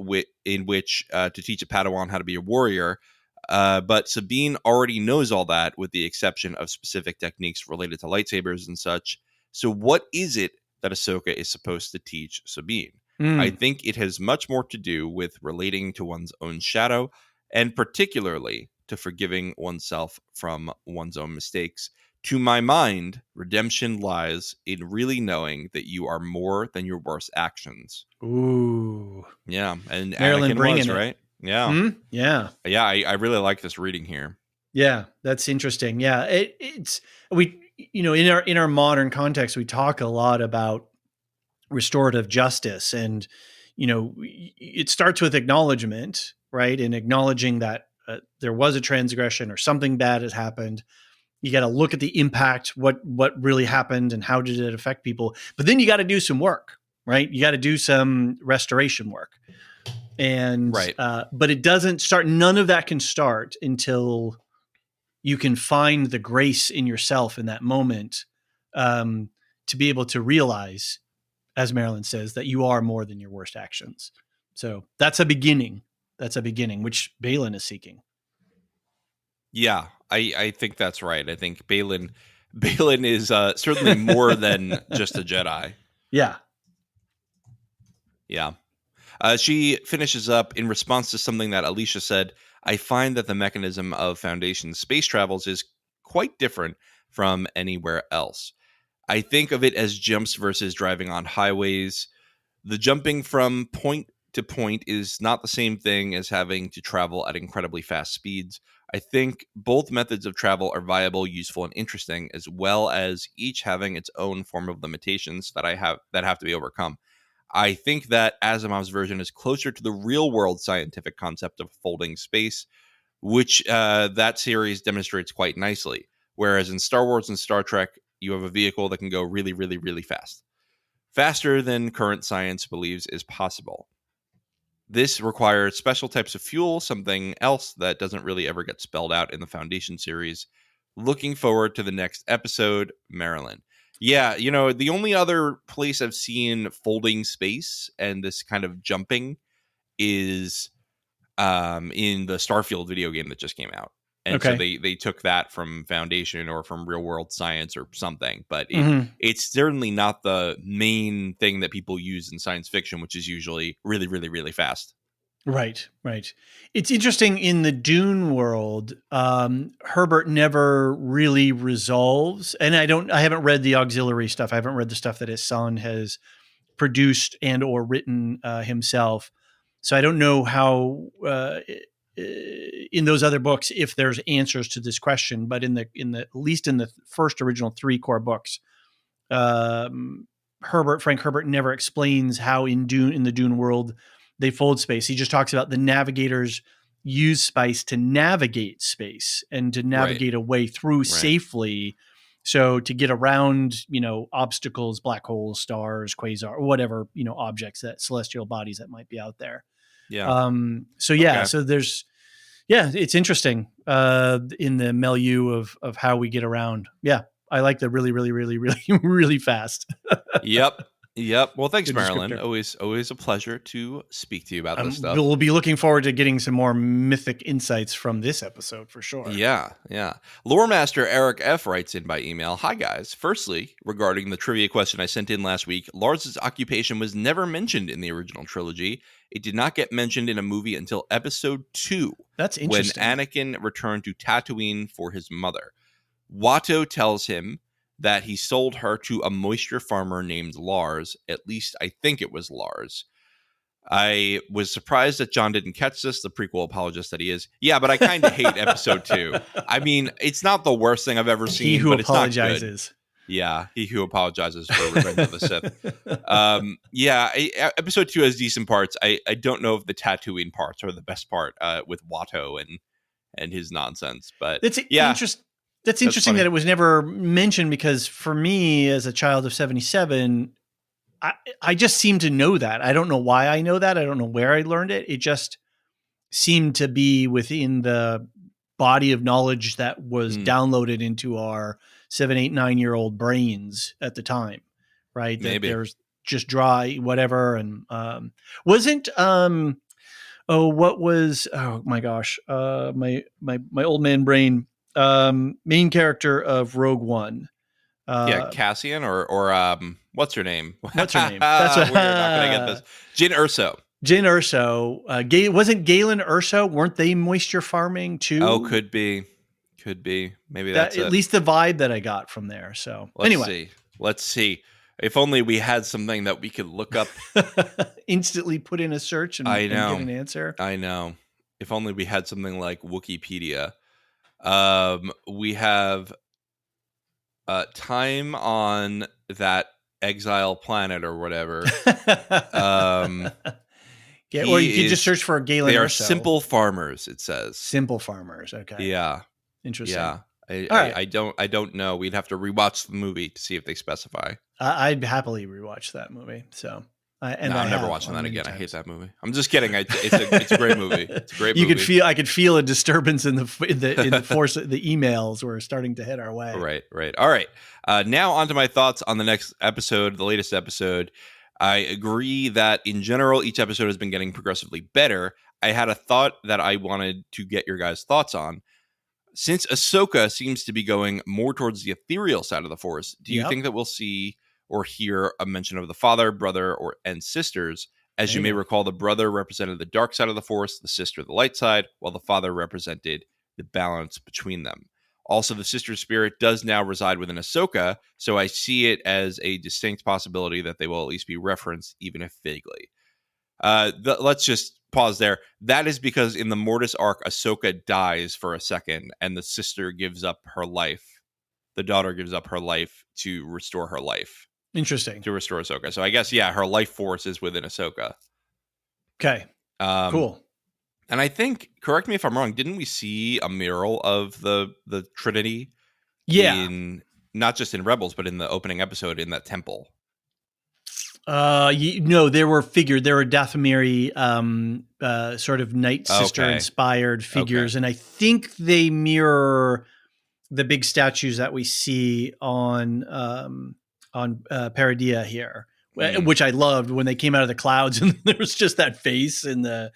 in which to teach a Padawan how to be a warrior. But Sabine already knows all that, with the exception of specific techniques related to lightsabers and such. So what is it that Ahsoka is supposed to teach Sabine? I think it has much more to do with relating to one's own shadow, and particularly to forgiving oneself from one's own mistakes. To my mind, redemption lies in really knowing that you are more than your worst actions. Ooh. Yeah, and Marilyn Anakin was, right? Yeah. Yeah. Yeah, I really like this reading here. Yeah, that's interesting. Yeah, it's we in our modern context, we talk a lot about restorative justice, and it starts with acknowledgement, right? And acknowledging that there was a transgression or something bad has happened. You got to look at the impact, what really happened and how did it affect people. But then you got to do some work, right? You got to do some restoration work. And but it doesn't start. None of that can start until you can find the grace in yourself in that moment to be able to realize, as Marilyn says, that you are more than your worst actions. So that's a beginning. That's a beginning, which Baylan is seeking. Yeah, I think that's right. I think Baylan is certainly more than just a Jedi. Yeah. Yeah. She finishes up in response to something that Elysia said. I find that the mechanism of Foundation space travels is quite different from anywhere else. I think of it as jumps versus driving on highways. The jumping from point to point is not the same thing as having to travel at incredibly fast speeds. I think both methods of travel are viable, useful, and interesting, as well as each having its own form of limitations that have to be overcome. I think that Asimov's version is closer to the real-world scientific concept of folding space, which that series demonstrates quite nicely. Whereas in Star Wars and Star Trek, you have a vehicle that can go really, really, really fast. Faster than current science believes is possible. This requires special types of fuel, something else that doesn't really ever get spelled out in the Foundation series. Looking forward to the next episode, Marilyn. Yeah, the only other place I've seen folding space and this kind of jumping is in the Starfield video game that just came out. And so they took that from Foundation or from Real World Science or something. But it's certainly not the main thing that people use in science fiction, which is usually really, really, really fast. Right. It's interesting in the Dune world, Herbert never really resolves, and I haven't read the auxiliary stuff. I haven't read the stuff that his son has produced and or written himself. So I don't know how in those other books if there's answers to this question, but in the at least in the first original 3 core books, Frank Herbert never explains how in the Dune world they fold space. He just talks about the navigators use space to navigate space and to navigate a way through safely. So to get around, obstacles, black holes, stars, quasar, or whatever, objects, that celestial bodies that might be out there. Yeah. So there's, it's interesting in the milieu of how we get around. Yeah. I like the really, really, really, really, really fast. Yep. Well, thanks, Marilyn. Always a pleasure to speak to you about this stuff. We'll be looking forward to getting some more mythic insights from this episode for sure. Yeah. Lore Master Eric F. writes in by email. Hi, guys. Firstly, regarding the trivia question I sent in last week, Lars's occupation was never mentioned in the original trilogy. It did not get mentioned in a movie until episode 2. That's interesting. When Anakin returned to Tatooine for his mother. Watto tells him that he sold her to a moisture farmer named Lars. At least I think it was Lars. I was surprised that John didn't catch this, the prequel apologist that he is. Yeah, but I kind of hate episode 2. I mean, it's not the worst thing I've ever seen, He who but apologizes. It's not good. Yeah, he who apologizes for Revenge of the Sith. Episode 2 has decent parts. I don't know if the Tatooine parts are the best part with Watto and his nonsense, but That's interesting that it was never mentioned, because for me as a child of 77, I just seem to know that. I don't know why I know that. I don't know where I learned it. It just seemed to be within the body of knowledge that was downloaded into our 7, 8, 9-year-old brains at the time, right? That Maybe. There's just dry whatever. And wasn't my old man brain, main character of Rogue One. Cassian or what's her name? What's her name? That's we're not going to get this. Jyn Erso. Wasn't Galen Erso? Weren't they moisture farming too? Oh, could be. Maybe that's at least the vibe that I got from there. So let's see. If only we had something that we could look up, instantly put in a search and give an answer. I know. If only we had something like Wikipedia. We have time on that exile planet or whatever. Or you could just search for Galen. They are simple farmers, it says. Simple farmers. Okay. Yeah. Interesting. Yeah. I don't know. We'd have to rewatch the movie to see if they specify. I'd happily rewatch that movie. So I'm never watching that again. Times. I hate that movie. I'm just kidding. It's a great movie. It's a great movie. I could feel a disturbance in the force. The emails were starting to head our way. Right. All right. Now on to my thoughts on the next episode, the latest episode. I agree that in general, each episode has been getting progressively better. I had a thought that I wanted to get your guys' thoughts on. Since Ahsoka seems to be going more towards the ethereal side of the Force, do you think that we'll see or hear a mention of the father, brother, and sisters? As you may recall, the brother represented the dark side of the Force, the sister the light side, while the father represented the balance between them. Also, the sister spirit does now reside within Ahsoka, so I see it as a distinct possibility that they will at least be referenced, even if vaguely. Let's just pause there. That is because in the Mortis arc, Ahsoka dies for a second, and the sister gives up her life. The daughter gives up her life to restore her life. Interesting. To restore Ahsoka. So I guess, her life force is within Ahsoka. Okay. Cool. And I think, correct me if I'm wrong, didn't we see a mural of the Trinity? Yeah. Not just in Rebels, but in the opening episode in that temple. There were Dathomiri sort of Nightsister inspired figures, and I think they mirror the big statues that we see on Paradia here, which I loved when they came out of the clouds and there was just that face in the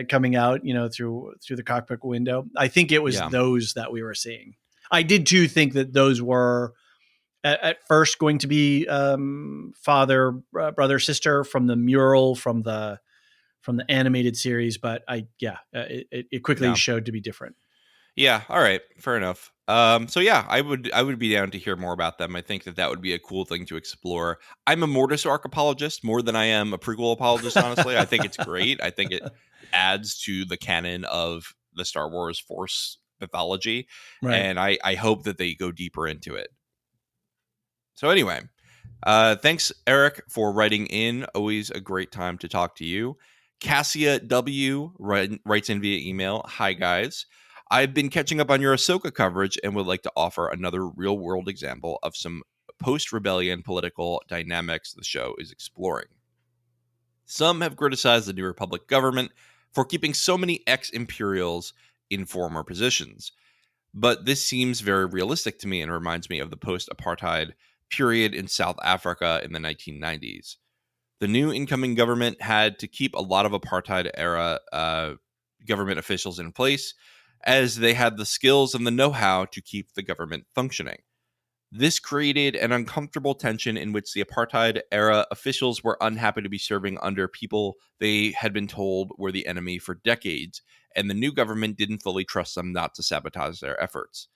coming out, through the cockpit window. I think it was those that we were seeing. I did too think that those were at first going to be father, brother, sister from the mural from the animated series, but it quickly showed to be different. Yeah. All right. Fair enough. I would be down to hear more about them. I think that would be a cool thing to explore. I'm a Mortis arc apologist more than I am a prequel apologist, honestly. I think it's great. I think it adds to the canon of the Star Wars Force mythology. Right. And I hope that they go deeper into it. So anyway, thanks, Eric, for writing in. Always a great time to talk to you. Cassia W. writes in via email. Hi, guys. I've been catching up on your Ahsoka coverage and would like to offer another real-world example of some post-rebellion political dynamics the show is exploring. Some have criticized the New Republic government for keeping so many ex-Imperials in former positions, but this seems very realistic to me and reminds me of the post-apartheid period in South Africa in the 1990s. The new incoming government had to keep a lot of apartheid-era government officials in place, as they had the skills and the know-how to keep the government functioning. This created an uncomfortable tension in which the apartheid-era officials were unhappy to be serving under people they had been told were the enemy for decades, and the new government didn't fully trust them not to sabotage their efforts.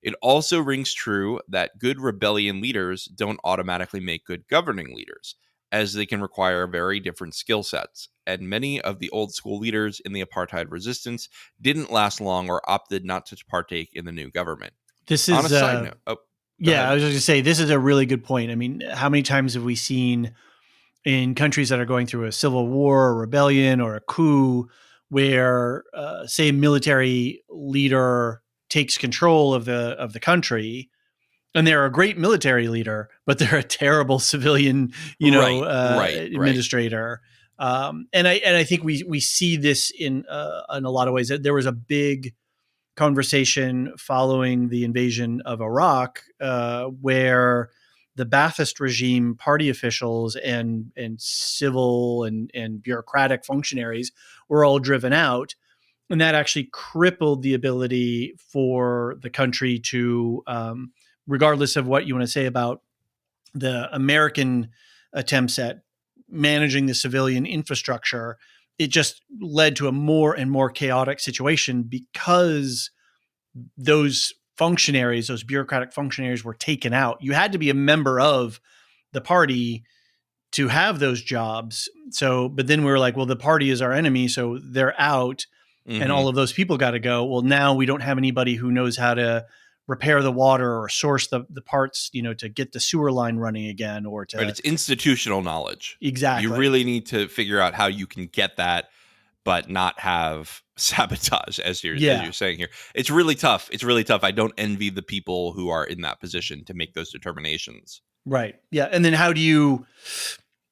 It also rings true that good rebellion leaders don't automatically make good governing leaders, as they can require very different skill sets. And many of the old school leaders in the apartheid resistance didn't last long or opted not to partake in the new government. This is on a side note. I ahead. was just going to say, this is a really good point. I mean, how many times have we seen in countries that are going through a civil war, or rebellion, or a coup, where, say, a military leader takes control of the country, and they're a great military leader, but they're a terrible civilian, administrator. And I think we see this in a lot of ways. There was a big conversation following the invasion of Iraq, where the Ba'athist regime party officials and civil and bureaucratic functionaries were all driven out. And that actually crippled the ability for the country to, regardless of what you want to say about the American attempts at managing the civilian infrastructure, it just led to a more and more chaotic situation because those functionaries, those bureaucratic functionaries, were taken out. You had to be a member of the party to have those jobs. So, but then we were like, well, the party is our enemy, so they're out, and all of those people got to go. Well, now we don't have anybody who knows how to repair the water or source the parts, to get the sewer line running again, or to. Right, it's institutional knowledge. Exactly. You really need to figure out how you can get that, but not have sabotage, as you're saying here. It's really tough. I don't envy the people who are in that position to make those determinations. Right. Yeah. And then how do you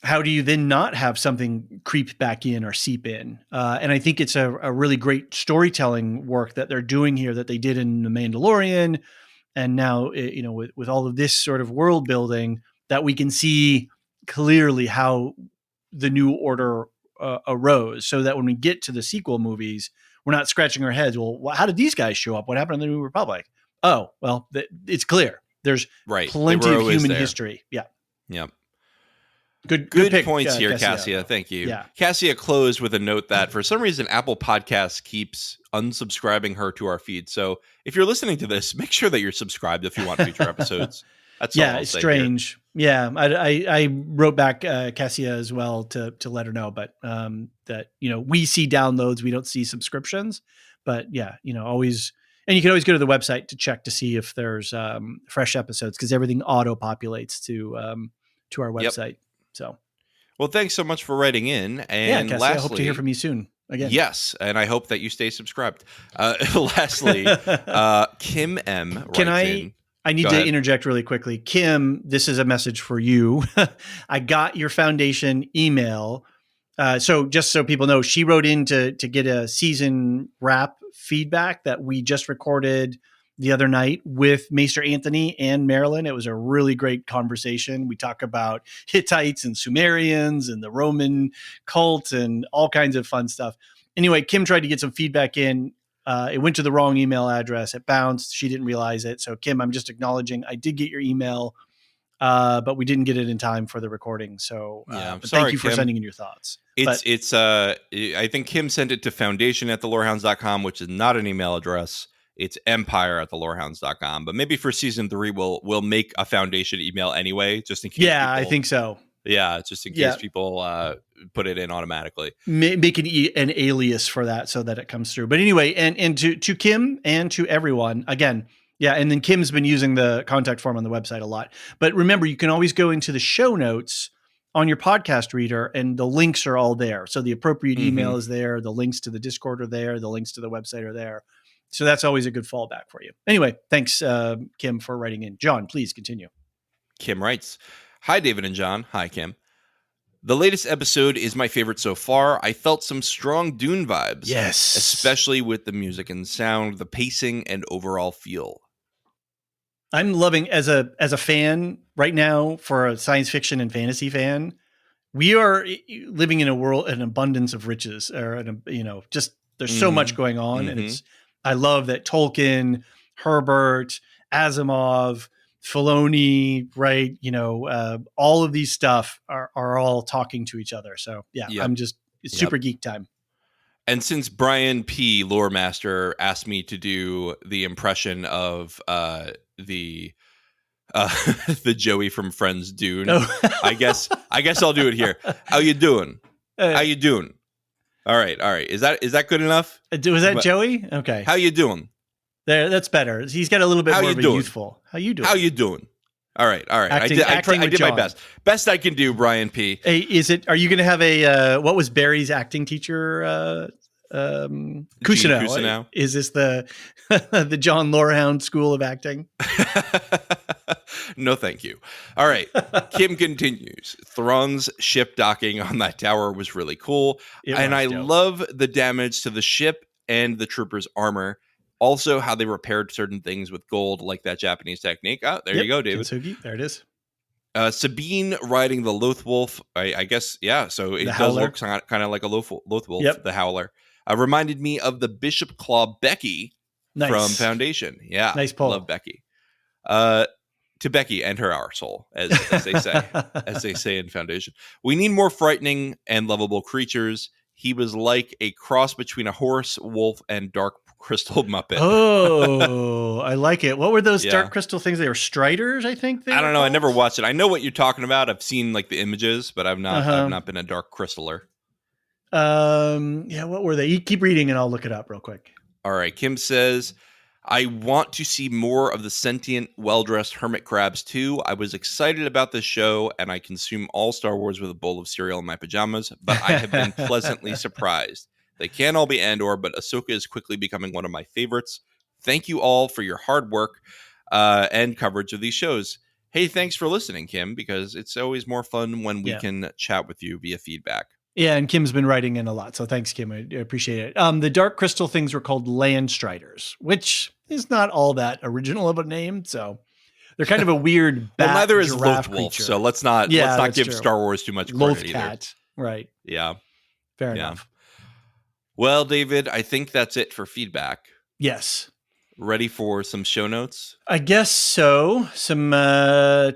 then not have something creep back in or seep in? And I think it's a really great storytelling work that they're doing here, that they did in The Mandalorian. And now, with all of this sort of world building, that we can see clearly how the New Order arose, so that when we get to the sequel movies, we're not scratching our heads. Well, how did these guys show up? What happened in the New Republic? Oh, well, it's clear. There's plenty of human history. Yeah. Yep. Good pick, points here, Cassia. Thank you. Yeah. Cassia closed with a note that for some reason Apple Podcasts keeps unsubscribing her to our feed. So if you're listening to this, make sure that you're subscribed if you want future episodes. That's all I'll it's say strange. Here. Yeah, I wrote back Cassia as well to let her know, but that we see downloads, we don't see subscriptions, but always. And you can always go to the website to check to see if there's fresh episodes, because everything auto populates to our website. Yep. So, well, thanks so much for writing in. And Cassie, lastly, I hope to hear from you soon again. Yes, and I hope that you stay subscribed. Lastly, Kim M. I need to interject really quickly. Kim, this is a message for you. I got your foundation email. So just so people know, she wrote in to get a season wrap feedback that we just recorded the other night with Maester Anthony and Marilyn. It was a really great conversation. We talk about Hittites and Sumerians and the Roman cult and all kinds of fun stuff. Anyway, Kim tried to get some feedback in. It went to the wrong email address. It bounced. She didn't realize it. So Kim, I'm just acknowledging I did get your email, but we didn't get it in time for the recording. So I'm sorry, thank you for sending in your thoughts. I think Kim sent it to foundation@thelorehounds.com, which is not an email address. It's empire@thelorehounds.com. But maybe for season 3, we'll make a foundation email anyway, just in case. Yeah, I think so. Yeah, just in case people put it in automatically. Make an alias for that so that it comes through. But anyway, and to Kim and to everyone, again, yeah, and then Kim's been using the contact form on the website a lot. But remember, you can always go into the show notes on your podcast reader, and the links are all there. So the appropriate email is there, the links to the Discord are there, the links to the website are there. So that's always a good fallback for you. Anyway, thanks, Kim, for writing in. John, please continue. Kim writes, "Hi, David and John." Hi, Kim. "The latest episode is my favorite so far. I felt some strong Dune vibes. Yes. Especially with the music and sound, the pacing, and overall feel." I'm loving, as a fan right now, for a science fiction and fantasy fan, we are living in a world, an abundance of riches, or just there's so much going on, and I love that Tolkien, Herbert, Asimov, Filoni, right? All of these stuff are all talking to each other. So it's super geek time. And since Brian P. Lore Master asked me to do the impression of the the Joey from Friends Dune. Oh. I guess I'll do it here. How you doing? How you doing? All right. Is that good enough? Was that Joey? Okay. How you doing? There, that's better. He's got a little bit How more you of a doing? youthful. How you doing? How you doing? All right. Acting I did my John. best I can do, Brian P. Hey, are you going to have a what was Barry's acting teacher? Cousineau. Is this the the John Lorehound School of Acting? No, thank you. All right. Kim continues. Thrawn's ship docking on that tower was really cool. I love the damage to the ship and the trooper's armor. Also, how they repaired certain things with gold, like that Japanese technique. Oh, there you go, David. Kintsugi. There it is. Sabine riding the Lothwolf. I guess, yeah. So it does look kind of like a Lothwolf, the Howler. Reminded me of the Bishop Claw Becky from Foundation. Yeah. Nice pull. Love Becky. To Becky and her arsehole, as they say, as they say in Foundation. We need more frightening and lovable creatures. He was like a cross between a horse, wolf, and dark crystal Muppet. Oh, I like it. What were those dark crystal things? They were striders, I think. I don't know. I never watched it. I know what you're talking about. I've seen like the images, but I've not been a dark crystaller. Yeah. What were they? You keep reading, and I'll look it up real quick. All right. Kim says, I want to see more of the sentient, well-dressed hermit crabs too. I was excited about this show, and I consume all Star Wars with a bowl of cereal in my pajamas, but I have been pleasantly surprised. They can't all be Andor, but Ahsoka is quickly becoming one of my favorites. Thank you all for your hard work and coverage of these shows. Hey, thanks for listening, Kim, because it's always more fun when we can chat with you via feedback. Yeah, and Kim's been writing in a lot, so thanks, Kim. I appreciate it. The dark crystal things were called land striders, which is not all that original of a name, so they're kind of a weird bat neither is giraffe Lothwolf, creature. so let's not give true. Star Wars too much credit Loth either. cat, right? Yeah, fair enough. Well, David, I think that's it for feedback. Yes. Ready for some show notes? I guess so. Some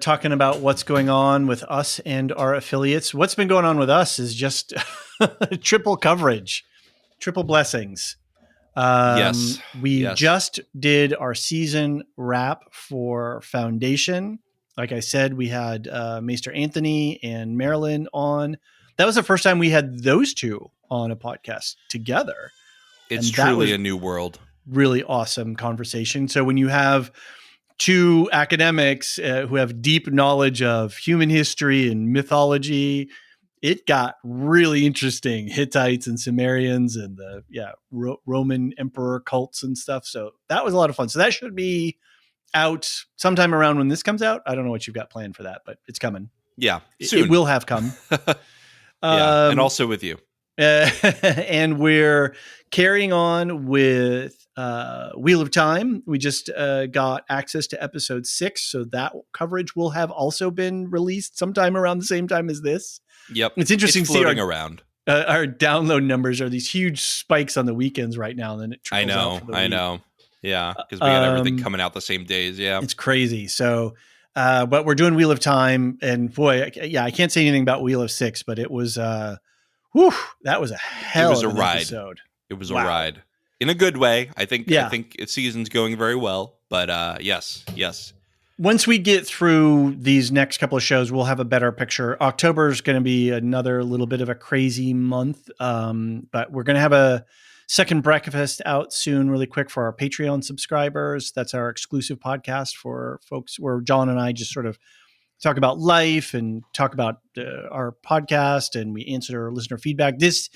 talking about what's going on with us and our affiliates. What's been going on with us is just triple coverage, triple blessings. We just did our season wrap for Foundation. Like I said, we had Maester Anthony and Marilyn on. That was the first time we had those two on a podcast together. It's truly a new world. Really awesome conversation. So when you have two academics who have deep knowledge of human history and mythology, it got really interesting. Hittites and Sumerians and the Roman emperor cults and stuff. So that was a lot of fun. So that should be out sometime around when this comes out. I don't know what you've got planned for that, but it's coming. Yeah, soon. It will have come. And also with you. And we're carrying on with Wheel of Time. We just got access to episode 6, so that coverage will have also been released sometime around the same time as this. Yep, it's interesting to see floating around. Our download numbers are these huge spikes on the weekends right now, and then it trickles out for the week. I know. Yeah, because we got everything coming out the same days. Yeah, it's crazy. So, but we're doing Wheel of Time, and boy, I can't say anything about Wheel of 6, but it was. That was a hell of an episode. It was a ride in a good way. I think its season's going very well, but yes. Once we get through these next couple of shows, we'll have a better picture. October is going to be another little bit of a crazy month. But we're going to have a second breakfast out soon, really quick for our Patreon subscribers. That's our exclusive podcast for folks where John and I just sort of talk about life and talk about our podcast, and we answer our listener feedback. This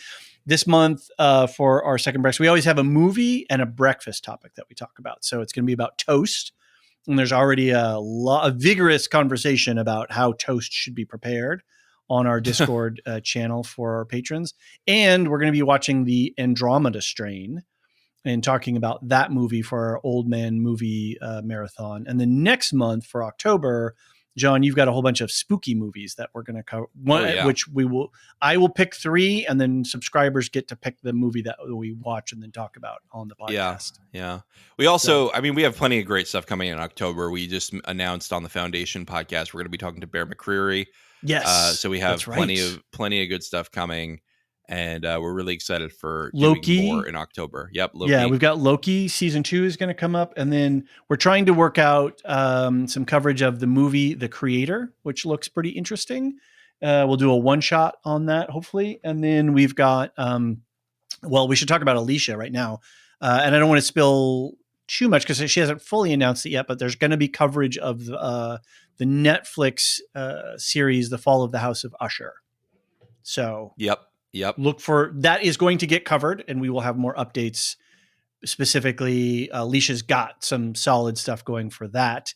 month for our second breakfast, we always have a movie and a breakfast topic that we talk about. So it's going to be about toast, and there's already a vigorous conversation about how toast should be prepared on our Discord channel for our patrons. And we're going to be watching the Andromeda Strain and talking about that movie for our Old Man Movie marathon. And the next month for October, John, you've got a whole bunch of spooky movies that we're going to cover. Which I will pick 3, and then subscribers get to pick the movie that we watch and then talk about on the podcast. Yeah. We also, we have plenty of great stuff coming in October. We just announced on the Foundation podcast, we're going to be talking to Bear McCreary. Yes. So we have plenty of good stuff coming. And we're really excited for Loki. doing more in October. Yep, Loki. Yeah, we've got Loki. Season 2 is going to come up. And then we're trying to work out some coverage of the movie The Creator, which looks pretty interesting. We'll do a one-shot on that, hopefully. And then we've got, we should talk about Elysia right now. And I don't want to spill too much because she hasn't fully announced it yet, but there's going to be coverage of the Netflix series, The Fall of the House of Usher. So Yep. Look for that is going to get covered, and we will have more updates. Specifically, Alicia's got some solid stuff going for that.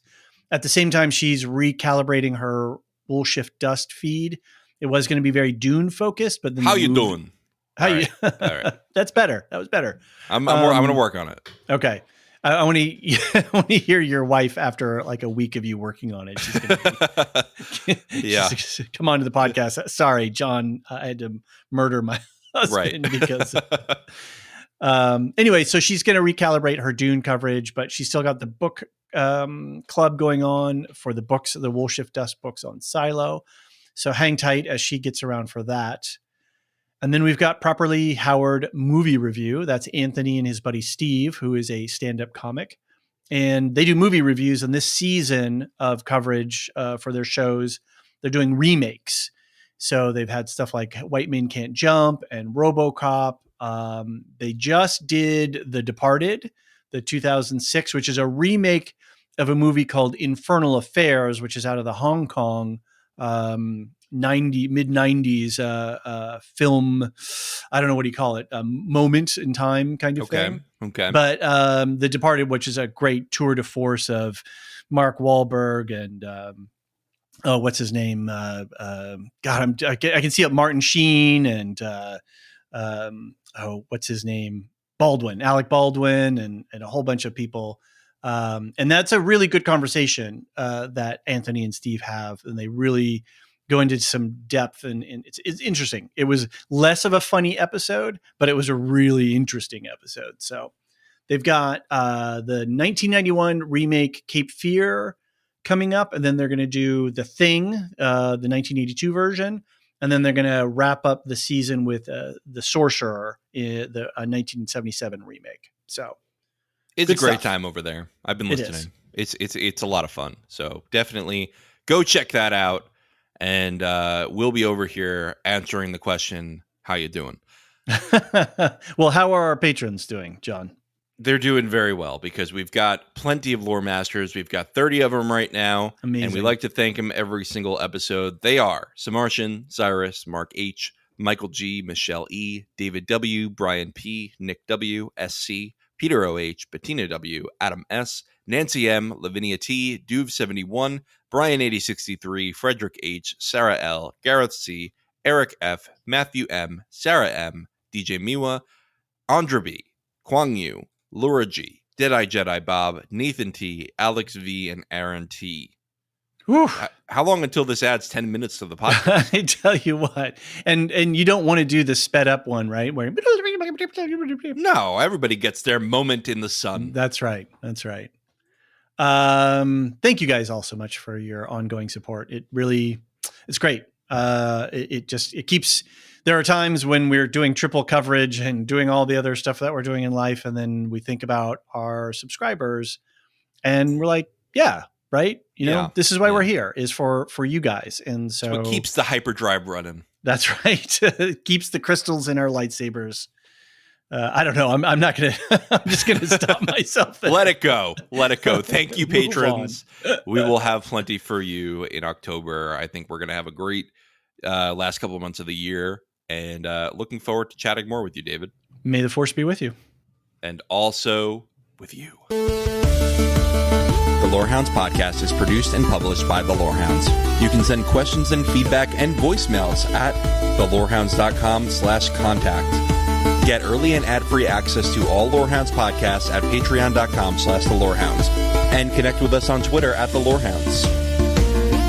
At the same time, she's recalibrating her Bullshift Dust feed. It was going to be very Dune focused, but then how you doing? How you? All right. That's better. That was better. I'm going to work on it. Okay. I want to hear your wife after like a week of you working on it. She's gonna come on to the podcast. Sorry, John, I had to murder my husband because. Anyway, so she's going to recalibrate her Dune coverage, but she's still got the book club going on for the books, the Woolshift Dust books on Silo. So hang tight as she gets around for that. And then we've got Properly Howard movie review. That's Anthony and his buddy Steve, who is a stand-up comic. And they do movie reviews. And this season of coverage for their shows, they're doing remakes. So they've had stuff like White Men Can't Jump and RoboCop. They just did The Departed, the 2006, which is a remake of a movie called Infernal Affairs, which is out of the Hong Kong mid-90s film. I don't know what do you call it, moment in time kind of thing. Okay. But The Departed, which is a great tour de force of Mark Wahlberg and what's his name? I can see it. Martin Sheen and what's his name? Alec Baldwin, and a whole bunch of people. And that's a really good conversation that Anthony and Steve have, and they really go into some depth, and it's interesting. It was less of a funny episode, but it was a really interesting episode. So they've got the 1991 remake Cape Fear coming up, and then they're going to do The Thing, the 1982 version, and then they're going to wrap up the season with The Sorcerer, the 1977 remake. So it's good a great stuff. Time over there. I've been listening. It's a lot of fun. So definitely go check that out. And we'll be over here answering the question, how you doing? Well, how are our patrons doing, John? They're doing very well because we've got plenty of lore masters. We've got 30 of them right now. Amazing. And we like to thank them every single episode. They are Samartian, Cyrus, Mark H., Michael G., Michelle E., David W., Brian P., Nick W., SC, Peter O.H., Bettina W., Adam S., Nancy M., Lavinia T., Duve71, Brian 8063, Frederick H., Sarah L., Gareth C., Eric F., Matthew M., Sarah M., DJ Miwa, Andra B., Kwang Yu, Laura G., Deadeye Jedi Bob, Nathan T., Alex V., and Aaron T. Whew. How long until this adds 10 minutes to the podcast? I tell you what, and you don't want to do the sped up one, right? Where No, everybody gets their moment in the sun. That's right. Thank you guys all so much for your ongoing support. It's great. It keeps, there are times when we're doing triple coverage and doing all the other stuff that we're doing in life. And then we think about our subscribers and we're like, yeah, right. You know, this is why we're here, is for you guys. And so it's what keeps the hyperdrive running. That's right. It keeps the crystals in our lightsabers. I don't know. I'm not going to, I'm just going to stop myself. Let it go. Thank you, patrons. We will have plenty for you in October. I think we're going to have a great last couple of months of the year, and looking forward to chatting more with you, David. May the force be with you. And also with you. The Lorehounds podcast is produced and published by The Lorehounds. You can send questions and feedback and voicemails at thelorehounds.com/contact. Get early and ad-free access to all Lorehounds podcasts at patreon.com/thelorehounds. And connect with us on Twitter at The Lorehounds.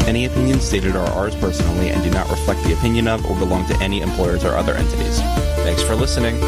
Any opinions stated are ours personally and do not reflect the opinion of or belong to any employers or other entities. Thanks for listening.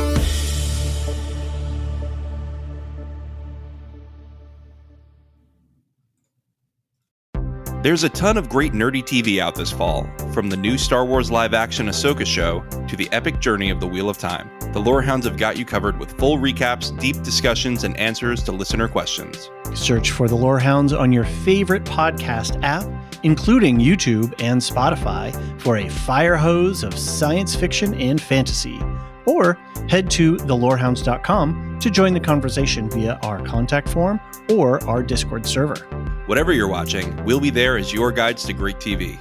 There's a ton of great nerdy TV out this fall, from the new Star Wars live-action Ahsoka show to the epic journey of the Wheel of Time. The Lorehounds have got you covered with full recaps, deep discussions, and answers to listener questions. Search for the Lorehounds on your favorite podcast app, including YouTube and Spotify, for a fire hose of science fiction and fantasy. Or head to thelorehounds.com to join the conversation via our contact form or our Discord server. Whatever you're watching, we'll be there as your guides to great TV.